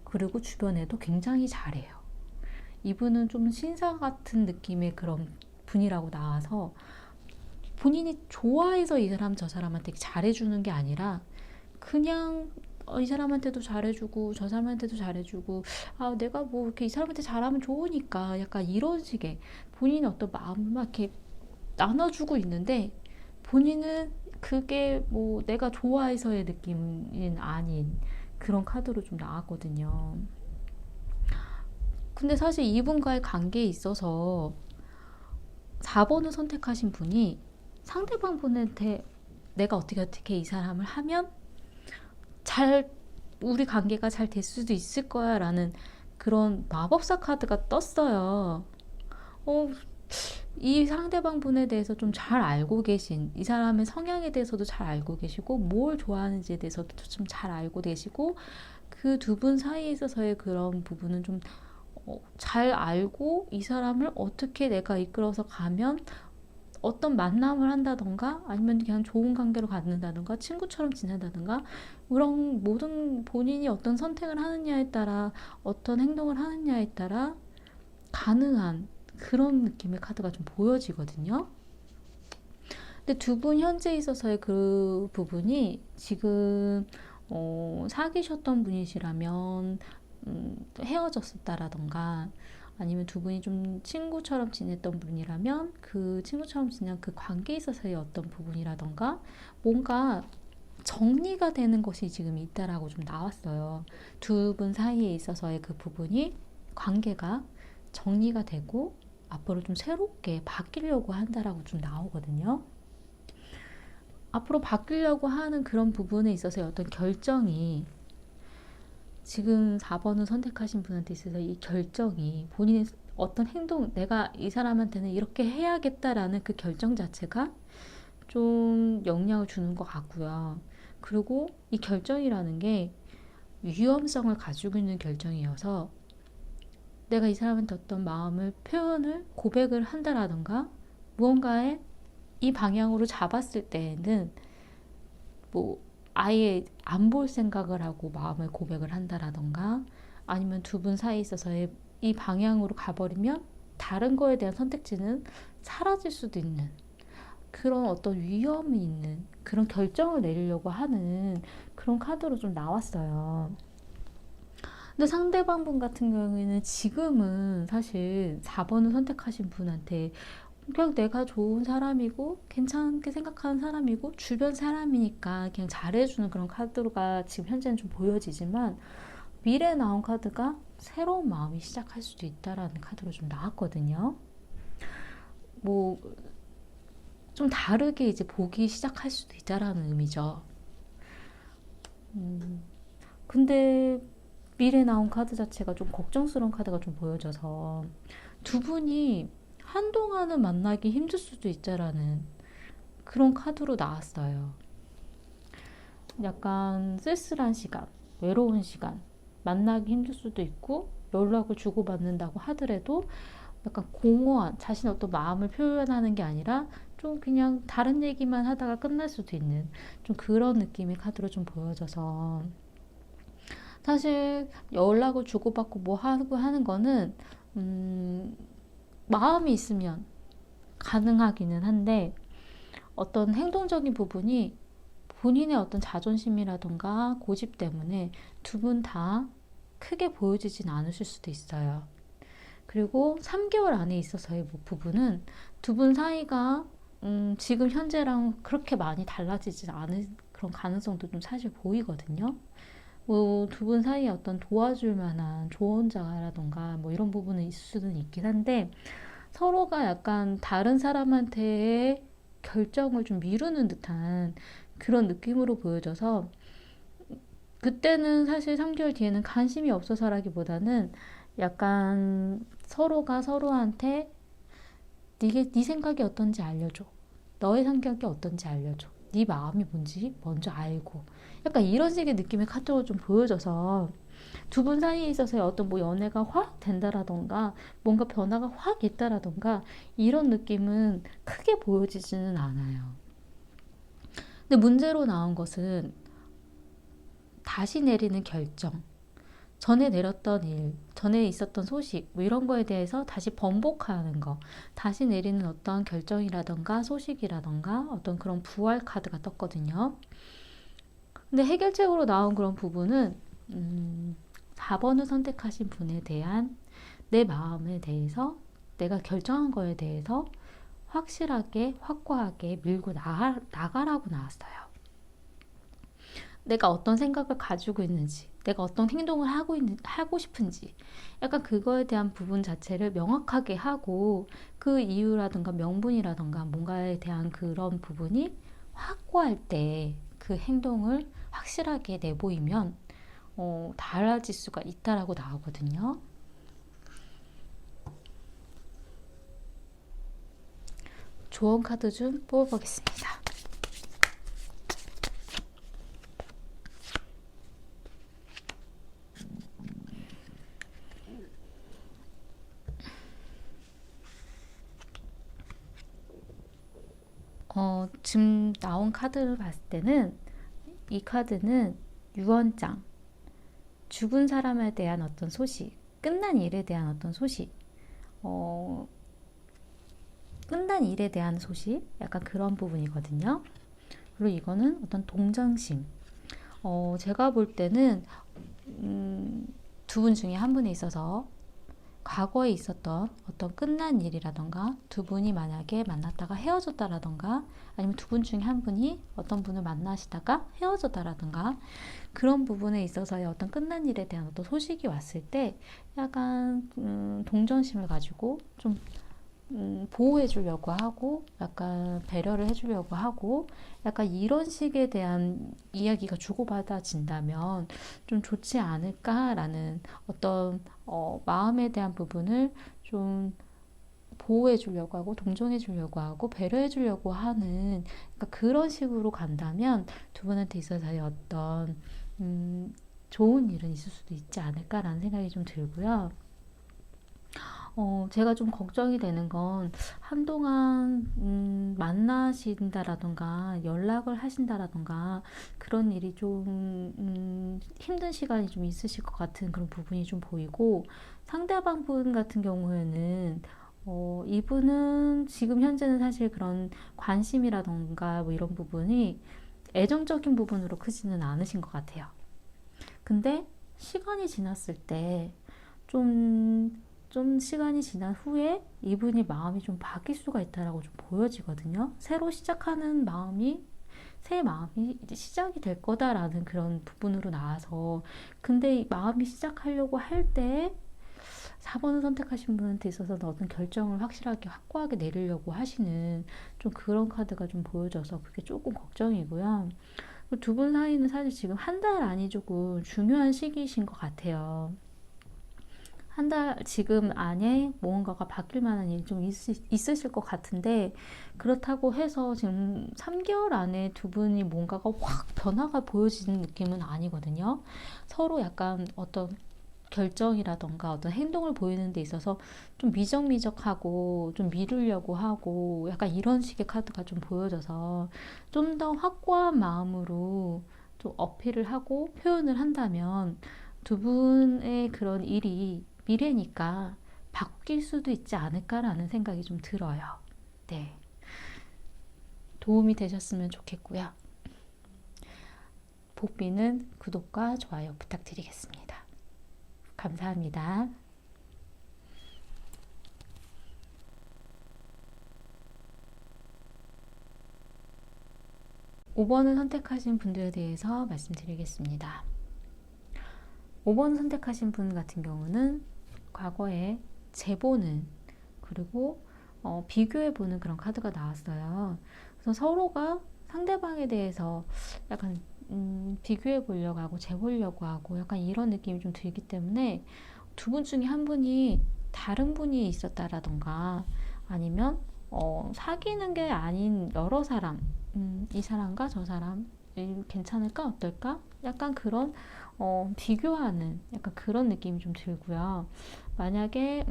그리고 주변에도 굉장히 잘해요. 이분은 좀 신사 같은 느낌의 그런 분이라고 나와서 본인이 좋아해서 이 사람 저 사람한테 잘해주는 게 아니라 그냥 이 사람한테도 잘해주고 저 사람한테도 잘해주고 아 내가 뭐 이렇게 이 사람한테 잘하면 좋으니까 약간 이런 식의 본인의 어떤 마음을 막 이렇게 나눠주고 있는데 본인은 그게 뭐 내가 좋아해서의 느낌은 아닌 그런 카드로 좀 나왔거든요. 근데 사실 이분과의 관계에 있어서 4번을 선택하신 분이 상대방 분한테 내가 어떻게 이 사람을 하면 우리 관계가 잘 될 수도 있을 거야 라는 그런 마법사 카드가 떴어요. 이 상대방 분에 대해서 좀 잘 알고 계신, 이 사람의 성향에 대해서도 잘 알고 계시고 뭘 좋아하는지에 대해서도 좀 잘 알고 계시고 그 두 분 사이에 있어서의 그런 부분은 좀 잘 알고 이 사람을 어떻게 내가 이끌어서 가면 어떤 만남을 한다던가 아니면 그냥 좋은 관계로 갖는다던가 친구처럼 지낸다던가 그런 모든 본인이 어떤 선택을 하느냐에 따라 어떤 행동을 하느냐에 따라 가능한 그런 느낌의 카드가 좀 보여지거든요. 근데 두 분 현재 있어서의 그 부분이 지금 사귀셨던 분이시라면 헤어졌었다라던가 아니면 두 분이 좀 친구처럼 지냈던 분이라면 그 친구처럼 지낸 그 관계에 있어서의 어떤 부분이라던가 뭔가 정리가 되는 것이 지금 있다라고 좀 나왔어요. 두 분 사이에 있어서의 그 부분이 관계가 정리가 되고 앞으로 좀 새롭게 바뀌려고 한다라고 좀 나오거든요. 앞으로 바뀌려고 하는 그런 부분에 있어서의 어떤 결정이 지금 4번을 선택하신 분한테 있어서 이 결정이 본인의 어떤 행동, 내가 이 사람한테는 이렇게 해야겠다라는 그 결정 자체가 좀 영향을 주는 것 같고요. 그리고 이 결정이라는 게 위험성을 가지고 있는 결정이어서 내가 이 사람한테 어떤 마음을 표현을 고백을 한다라던가 무언가에 이 방향으로 잡았을 때에는 뭐 아예 안 볼 생각을 하고 마음을 고백을 한다라던가 아니면 두 분 사이에 있어서의 이 방향으로 가버리면 다른 거에 대한 선택지는 사라질 수도 있는 그런 어떤 위험이 있는 그런 결정을 내리려고 하는 그런 카드로 좀 나왔어요. 근데 상대방 분 같은 경우에는 지금은 사실 4번을 선택하신 분한테 그냥 내가 좋은 사람이고 괜찮게 생각하는 사람이고 주변 사람이니까 그냥 잘해주는 그런 카드가 지금 현재는 좀 보여지지만 미래에 나온 카드가 새로운 마음이 시작할 수도 있다라는 카드로 좀 나왔거든요. 뭐 좀 다르게 이제 보기 시작할 수도 있다라는 의미죠. 근데 미래에 나온 카드 자체가 좀 걱정스러운 카드가 좀 보여져서 두 분이 한동안은 만나기 힘들 수도 있다라는 그런 카드로 나왔어요. 약간 쓸쓸한 시간, 외로운 시간, 만나기 힘들 수도 있고 연락을 주고받는다고 하더라도 약간 공허한 자신의 어떤 마음을 표현하는 게 아니라 좀 그냥 다른 얘기만 하다가 끝날 수도 있는 좀 그런 느낌의 카드로 좀 보여져서 사실 연락을 주고받고 뭐 하고 하는 거는 마음이 있으면 가능하기는 한데 어떤 행동적인 부분이 본인의 어떤 자존심이라던가 고집 때문에 두 분 다 크게 보여지진 않으실 수도 있어요. 그리고 3개월 안에 있어서의 부분은 두 분 사이가 지금 현재랑 그렇게 많이 달라지지 않은 그런 가능성도 좀 사실 보이거든요. 뭐 두 분 사이에 어떤 도와줄 만한 조언자라던가 뭐 이런 부분은 있을 수는 있긴 한데 서로가 약간 다른 사람한테의 결정을 좀 미루는 듯한 그런 느낌으로 보여져서 그때는 사실 3개월 뒤에는 관심이 없어서라기보다는 약간 서로가 서로한테 네 생각이 어떤지 알려줘. 너의 성격이 어떤지 알려줘. 네 마음이 뭔지 먼저 알고. 약간 이런 식의 느낌의 카톡을 좀 보여줘서 두 분 사이에 있어서 어떤 뭐 연애가 확 된다라던가 뭔가 변화가 확 있다라던가 이런 느낌은 크게 보여지지는 않아요. 근데 문제로 나온 것은 다시 내리는 결정. 전에 내렸던 일, 전에 있었던 소식, 뭐 이런 거에 대해서 다시 번복하는 거, 다시 내리는 어떤 결정이라던가 소식이라던가 어떤 그런 부활 카드가 떴거든요. 근데 해결책으로 나온 그런 부분은 4번을 선택하신 분에 대한 내 마음에 대해서 내가 결정한 거에 대해서 확실하게 확고하게 밀고 나가라고 나왔어요. 내가 어떤 생각을 가지고 있는지, 내가 어떤 행동을 하고 싶은지, 약간 그거에 대한 부분 자체를 명확하게 하고 그 이유라든가 명분이라든가 뭔가에 대한 그런 부분이 확고할 때 그 행동을 확실하게 내보이면 달라질 수가 있다라고 나오거든요. 조언 카드 좀 뽑아보겠습니다. 지금 나온 카드를 봤을 때는 이 카드는 유언장, 죽은 사람에 대한 어떤 소식, 끝난 일에 대한 어떤 소식, 끝난 일에 대한 소식, 약간 그런 부분이거든요. 그리고 이거는 어떤 동정심. 제가 볼 때는 두 분 중에 한 분에 있어서 과거에 있었던 어떤 끝난 일이라던가 두 분이 만약에 만났다가 헤어졌다라던가 아니면 두 분 중에 한 분이 어떤 분을 만나시다가 헤어졌다라던가 그런 부분에 있어서의 어떤 끝난 일에 대한 어떤 소식이 왔을 때 약간 동정심을 가지고 좀 보호해 주려고 하고 약간 배려를 해 주려고 하고 약간 이런 식에 대한 이야기가 주고받아진다면 좀 좋지 않을까라는 어떤 마음에 대한 부분을 좀 보호해 주려고 하고 동정해 주려고 하고 배려해 주려고 하는 그러니까 그런 식으로 간다면 두 분한테 있어서의 어떤 좋은 일은 있을 수도 있지 않을까라는 생각이 좀 들고요. 제가 좀 걱정이 되는 건 한동안 만나신다라던가 연락을 하신다라던가 그런 일이 좀 힘든 시간이 좀 있으실 것 같은 그런 부분이 좀 보이고, 상대방 분 같은 경우에는 이분은 지금 현재는 사실 그런 관심이라던가 뭐 이런 부분이 애정적인 부분으로 크지는 않으신 것 같아요. 근데 시간이 지났을 때 좀 시간이 지난 후에 이분이 마음이 좀 바뀔 수가 있다라고 좀 보여지거든요. 새로 시작하는 마음이, 새 마음이 이제 시작이 될 거다라는 그런 부분으로 나와서, 근데 이 마음이 시작하려고 할 때 4번을 선택하신 분한테 있어서는 어떤 결정을 확실하게 확고하게 내리려고 하시는 좀 그런 카드가 좀 보여져서 그게 조금 걱정이고요. 두 분 사이는 사실 지금 한 달 안이 조금 중요한 시기이신 것 같아요. 한 달 지금 안에 무언가가 바뀔 만한 일이 좀 있으실 것 같은데, 그렇다고 해서 지금 3개월 안에 두 분이 뭔가가 확 변화가 보여지는 느낌은 아니거든요. 서로 약간 어떤 결정이라던가 어떤 행동을 보이는 데 있어서 좀 미적미적하고 좀 미루려고 하고 약간 이런 식의 카드가 좀 보여져서, 좀 더 확고한 마음으로 좀 어필을 하고 표현을 한다면 두 분의 그런 일이 미래니까 바뀔 수도 있지 않을까라는 생각이 좀 들어요. 네. 도움이 되셨으면 좋겠고요. 복비는 구독과 좋아요 부탁드리겠습니다. 감사합니다. 5번을 선택하신 분들에 대해서 말씀드리겠습니다. 5번 선택하신 분 같은 경우는 과거에 재보는, 그리고 비교해보는 그런 카드가 나왔어요. 그래서 서로가 상대방에 대해서 약간 비교해 보려고 하고 재보려고 하고 약간 이런 느낌이 좀 들기 때문에, 두 분 중에 한 분이 다른 분이 있었다라던가 아니면 사귀는 게 아닌 여러 사람, 이 사람과 저 사람 괜찮을까 어떨까 약간 그런 비교하는 약간 그런 느낌이 좀 들고요. 만약에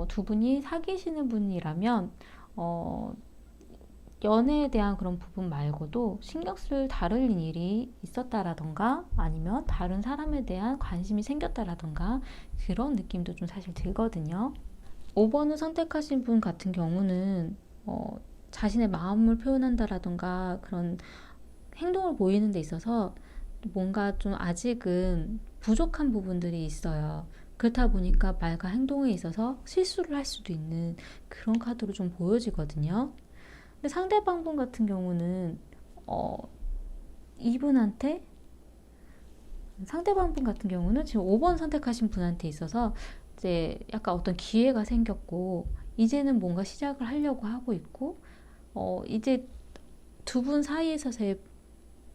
두 분이 사귀시는 분이라면 연애에 대한 그런 부분 말고도 신경 쓸 다른 일이 있었다라던가 아니면 다른 사람에 대한 관심이 생겼다라던가 그런 느낌도 좀 사실 들거든요. 5번을 선택하신 분 같은 경우는 자신의 마음을 표현한다라던가 그런 행동을 보이는 데 있어서 뭔가 좀 아직은 부족한 부분들이 있어요. 그렇다 보니까 말과 행동에 있어서 실수를 할 수도 있는 그런 카드로 좀 보여지거든요. 근데 상대방 분 같은 경우는 이분한테 상대방 분 같은 경우는 지금 5번 선택하신 분한테 있어서 이제 약간 어떤 기회가 생겼고 이제는 뭔가 시작을 하려고 하고 있고 이제 두 분 사이에서의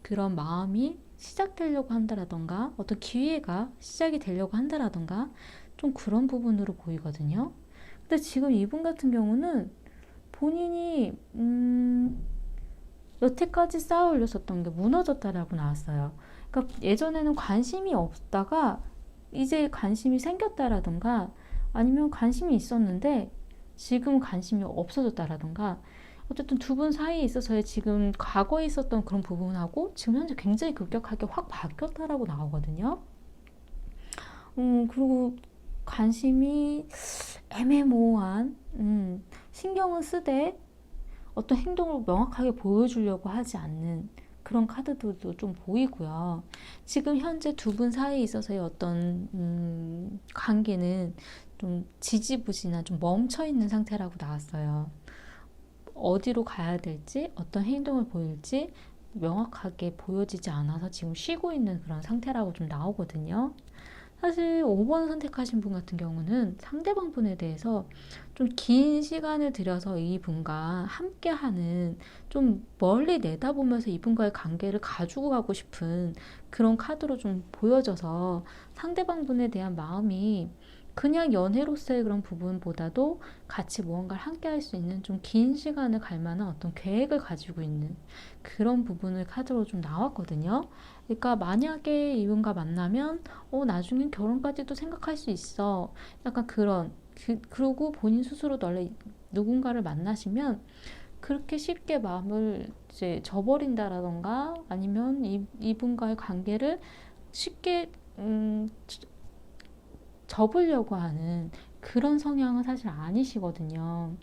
그런 마음이 시작되려고 한다라던가 어떤 기회가 시작이 되려고 한다라던가 좀 그런 부분으로 보이거든요. 근데 지금 이분 같은 경우는 본인이 여태까지 쌓아 올렸었던 게 무너졌다라고 나왔어요. 그러니까 예전에는 관심이 없다가 이제 관심이 생겼다라던가 아니면 관심이 있었는데 지금 관심이 없어졌다라던가, 어쨌든 두 분 사이에 있어서의 지금 과거에 있었던 그런 부분하고 지금 현재 굉장히 급격하게 확 바뀌었다라고 나오거든요. 그리고 관심이 애매모호한, 신경을 쓰되 어떤 행동을 명확하게 보여주려고 하지 않는 그런 카드들도 좀 보이고요. 지금 현재 두 분 사이에 있어서의 어떤 관계는 좀 지지부진한, 좀 멈춰있는 상태라고 나왔어요. 어디로 가야 될지, 어떤 행동을 보일지 명확하게 보여지지 않아서 지금 쉬고 있는 그런 상태라고 좀 나오거든요. 사실 5번 선택하신 분 같은 경우는 상대방 분에 대해서 좀 긴 시간을 들여서 이분과 함께하는, 좀 멀리 내다보면서 이분과의 관계를 가지고 가고 싶은 그런 카드로 좀 보여져서 상대방 분에 대한 마음이 그냥 연애로서의 그런 부분보다도 같이 무언가를 함께 할 수 있는 좀 긴 시간을 갈 만한 어떤 계획을 가지고 있는 그런 부분을 카드로 좀 나왔거든요. 그러니까 만약에 이분과 만나면 나중엔 결혼까지도 생각할 수 있어. 약간 그런 그러고 본인 스스로도 원래 누군가를 만나시면 그렇게 쉽게 마음을 이제 저버린다라던가 아니면 이분과의 관계를 쉽게 접으려고 하는 그런 성향은 사실 아니시거든요.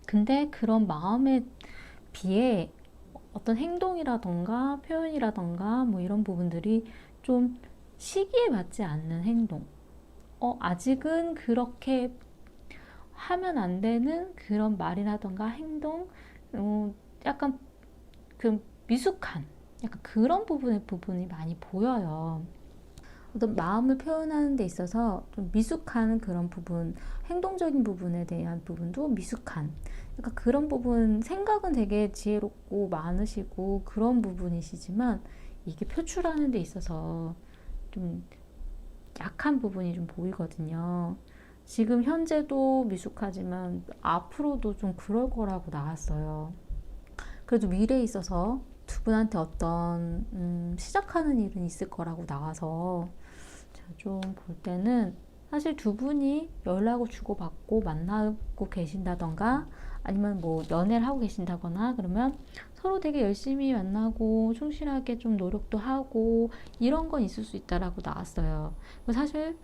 근데 그런 마음에 비해 어떤 행동이라던가 표현이라던가 뭐 이런 부분들이 좀 시기에 맞지 않는 행동. 아직은 그렇게 하면 안 되는 그런 말이라던가 행동, 약간 그 미숙한, 약간 그런 부분이 많이 보여요. 어떤 마음을 표현하는 데 있어서 좀 미숙한 그런 부분, 행동적인 부분에 대한 부분도 미숙한, 약간 그런 부분, 생각은 되게 지혜롭고 많으시고 그런 부분이시지만 이게 표출하는 데 있어서 좀 약한 부분이 좀 보이거든요. 지금 현재도 미숙하지만 앞으로도 좀 그럴 거라고 나왔어요. 그래도 미래에 있어서 두 분한테 어떤 시작하는 일은 있을 거라고 나와서 제가 좀 볼 때는 사실 두 분이 연락을 주고받고 만나고 계신다던가 아니면 뭐 연애를 하고 계신다거나 그러면 서로 되게 열심히 만나고 충실하게 좀 노력도 하고 이런 건 있을 수 있다라고 나왔어요. 사실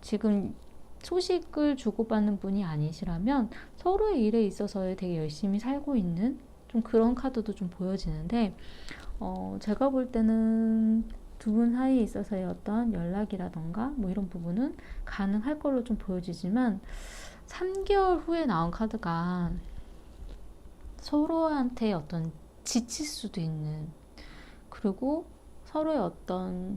지금 소식을 주고받는 분이 아니시라면 서로의 일에 있어서 되게 열심히 살고 있는 좀 그런 카드도 좀 보여지는데 제가 볼 때는 두 분 사이에 있어서의 어떤 연락이라던가 뭐 이런 부분은 가능할 걸로 좀 보여지지만 3개월 후에 나온 카드가 서로한테 어떤 지칠 수도 있는 그리고 서로의 어떤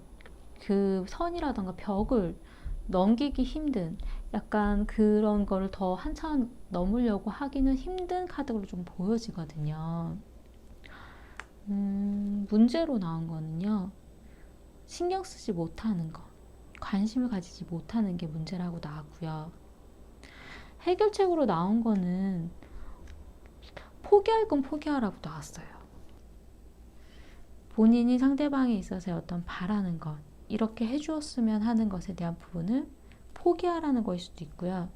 그 선이라던가 벽을 넘기기 힘든 약간 그런 거를 더 한참 넘으려고 하기는 힘든 카드로 좀 보여지거든요. 문제로 나온 거는요. 신경 쓰지 못하는 것, 관심을 가지지 못하는 게 문제라고 나왔고요. 해결책으로 나온 거는 포기할 건 포기하라고 나왔어요. 본인이 상대방에 있어서 어떤 바라는 것, 이렇게 해주었으면 하는 것에 대한 부분을 포기하라는 것일 수도 있고요.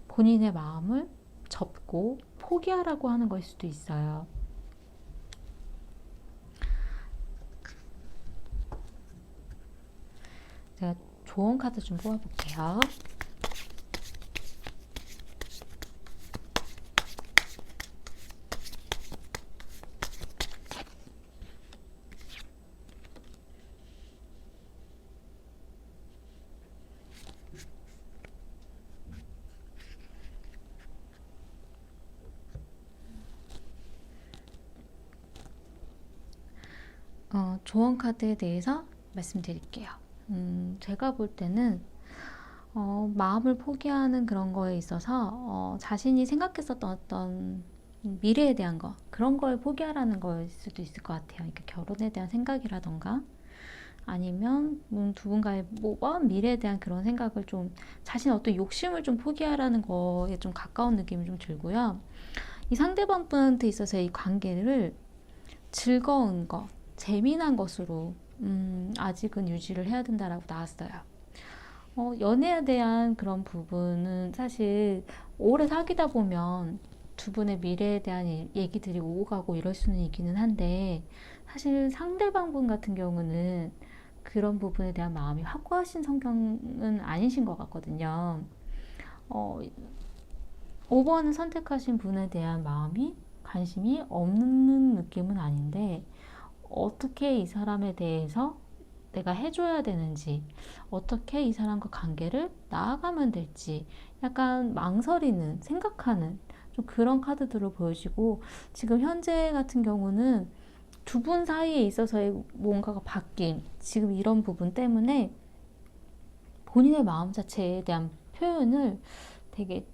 본인의 마음을 접고 포기하라고 하는 것일 수도 있어요. 제가 조언 카드 좀 뽑아볼게요. 조언 카드에 대해서 말씀드릴게요. 제가 볼 때는 마음을 포기하는 그런 거에 있어서 자신이 생각했었던 어떤 미래에 대한 거 그런 걸 포기하라는 거일 수도 있을 것 같아요. 그러니까 결혼에 대한 생각이라던가 아니면 두 분과의 먼 미래에 대한 그런 생각을 좀 자신의 어떤 욕심을 좀 포기하라는 거에 좀 가까운 느낌이 좀 들고요. 이 상대방 분한테 있어서 이 관계를 즐거운 것, 재미난 것으로 아직은 유지를 해야 된다라고 나왔어요. 연애에 대한 그런 부분은 사실 오래 사귀다 보면 두 분의 미래에 대한 얘기들이 오고 가고 이럴 수는 있기는 한데 사실 상대방 분 같은 경우는 그런 부분에 대한 마음이 확고하신 성격은 아니신 것 같거든요. 5번을 선택하신 분에 대한 마음이 관심이 없는 느낌은 아닌데 어떻게 이 사람에 대해서 내가 해줘야 되는지 어떻게 이 사람과 관계를 나아가면 될지 약간 망설이는 생각하는 좀 그런 카드들을 보여주고 지금 현재 같은 경우는 두 분 사이에 있어서의 뭔가가 바뀐 지금 이런 부분 때문에 본인의 마음 자체에 대한 표현을 되게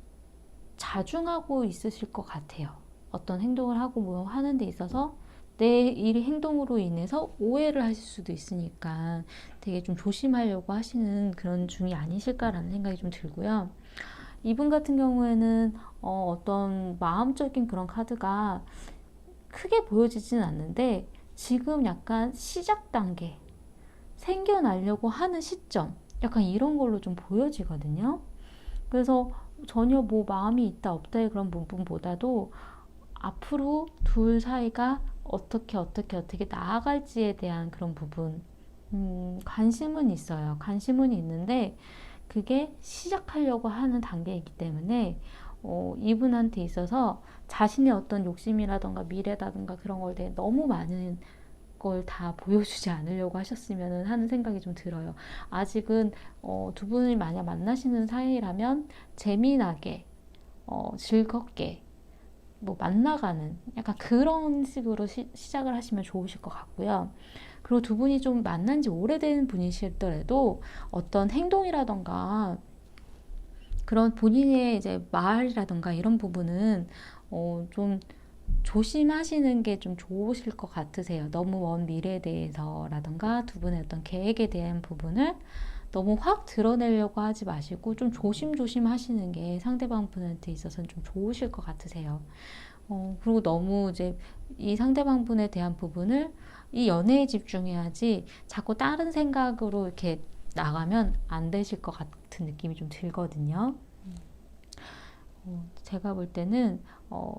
자중하고 있으실 것 같아요. 어떤 행동을 하고 뭐 하는 데 있어서 내 일 행동으로 인해서 오해를 하실 수도 있으니까 되게 좀 조심하려고 하시는 그런 중이 아니실까라는 생각이 좀 들고요. 이분 같은 경우에는 어떤 마음적인 그런 카드가 크게 보여지진 않는데 지금 약간 시작 단계, 생겨나려고 하는 시점, 약간 이런 걸로 좀 보여지거든요. 그래서 전혀 뭐 마음이 있다 없다의 그런 부분보다도 앞으로 둘 사이가 어떻게 나아갈지에 대한 그런 부분, 관심은 있어요. 관심은 있는데 그게 시작하려고 하는 단계이기 때문에 이분한테 있어서 자신의 어떤 욕심이라던가 미래라던가 그런 걸 대해 너무 많은 걸 다 보여주지 않으려고 하셨으면 하는 생각이 좀 들어요. 아직은 두 분이 만약 만나시는 사이라면 재미나게 즐겁게 뭐 만나가는 약간 그런 식으로 시작을 하시면 좋으실 것 같고요. 그리고 두 분이 좀 만난 지 오래된 분이시더라도 어떤 행동이라던가 그런 본인의 이제 말이라던가 이런 부분은 좀 조심하시는 게 좀 좋으실 것 같으세요. 너무 먼 미래에 대해서라던가 두 분의 어떤 계획에 대한 부분을 너무 확 드러내려고 하지 마시고 좀 조심조심 하시는 게 상대방 분한테 있어서는 좀 좋으실 것 같으세요. 그리고 너무 이제 이 상대방 분에 대한 부분을 이 연애에 집중해야지 자꾸 다른 생각으로 이렇게 나가면 안 되실 것 같은 느낌이 좀 들거든요. 제가 볼 때는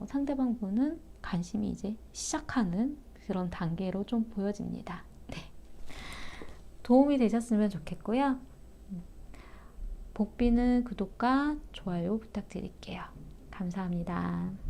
상대방 분은 관심이 이제 시작하는 그런 단계로 좀 보여집니다. 네. 도움이 되셨으면 좋겠고요. 복비는 구독과 좋아요 부탁드릴게요. 감사합니다.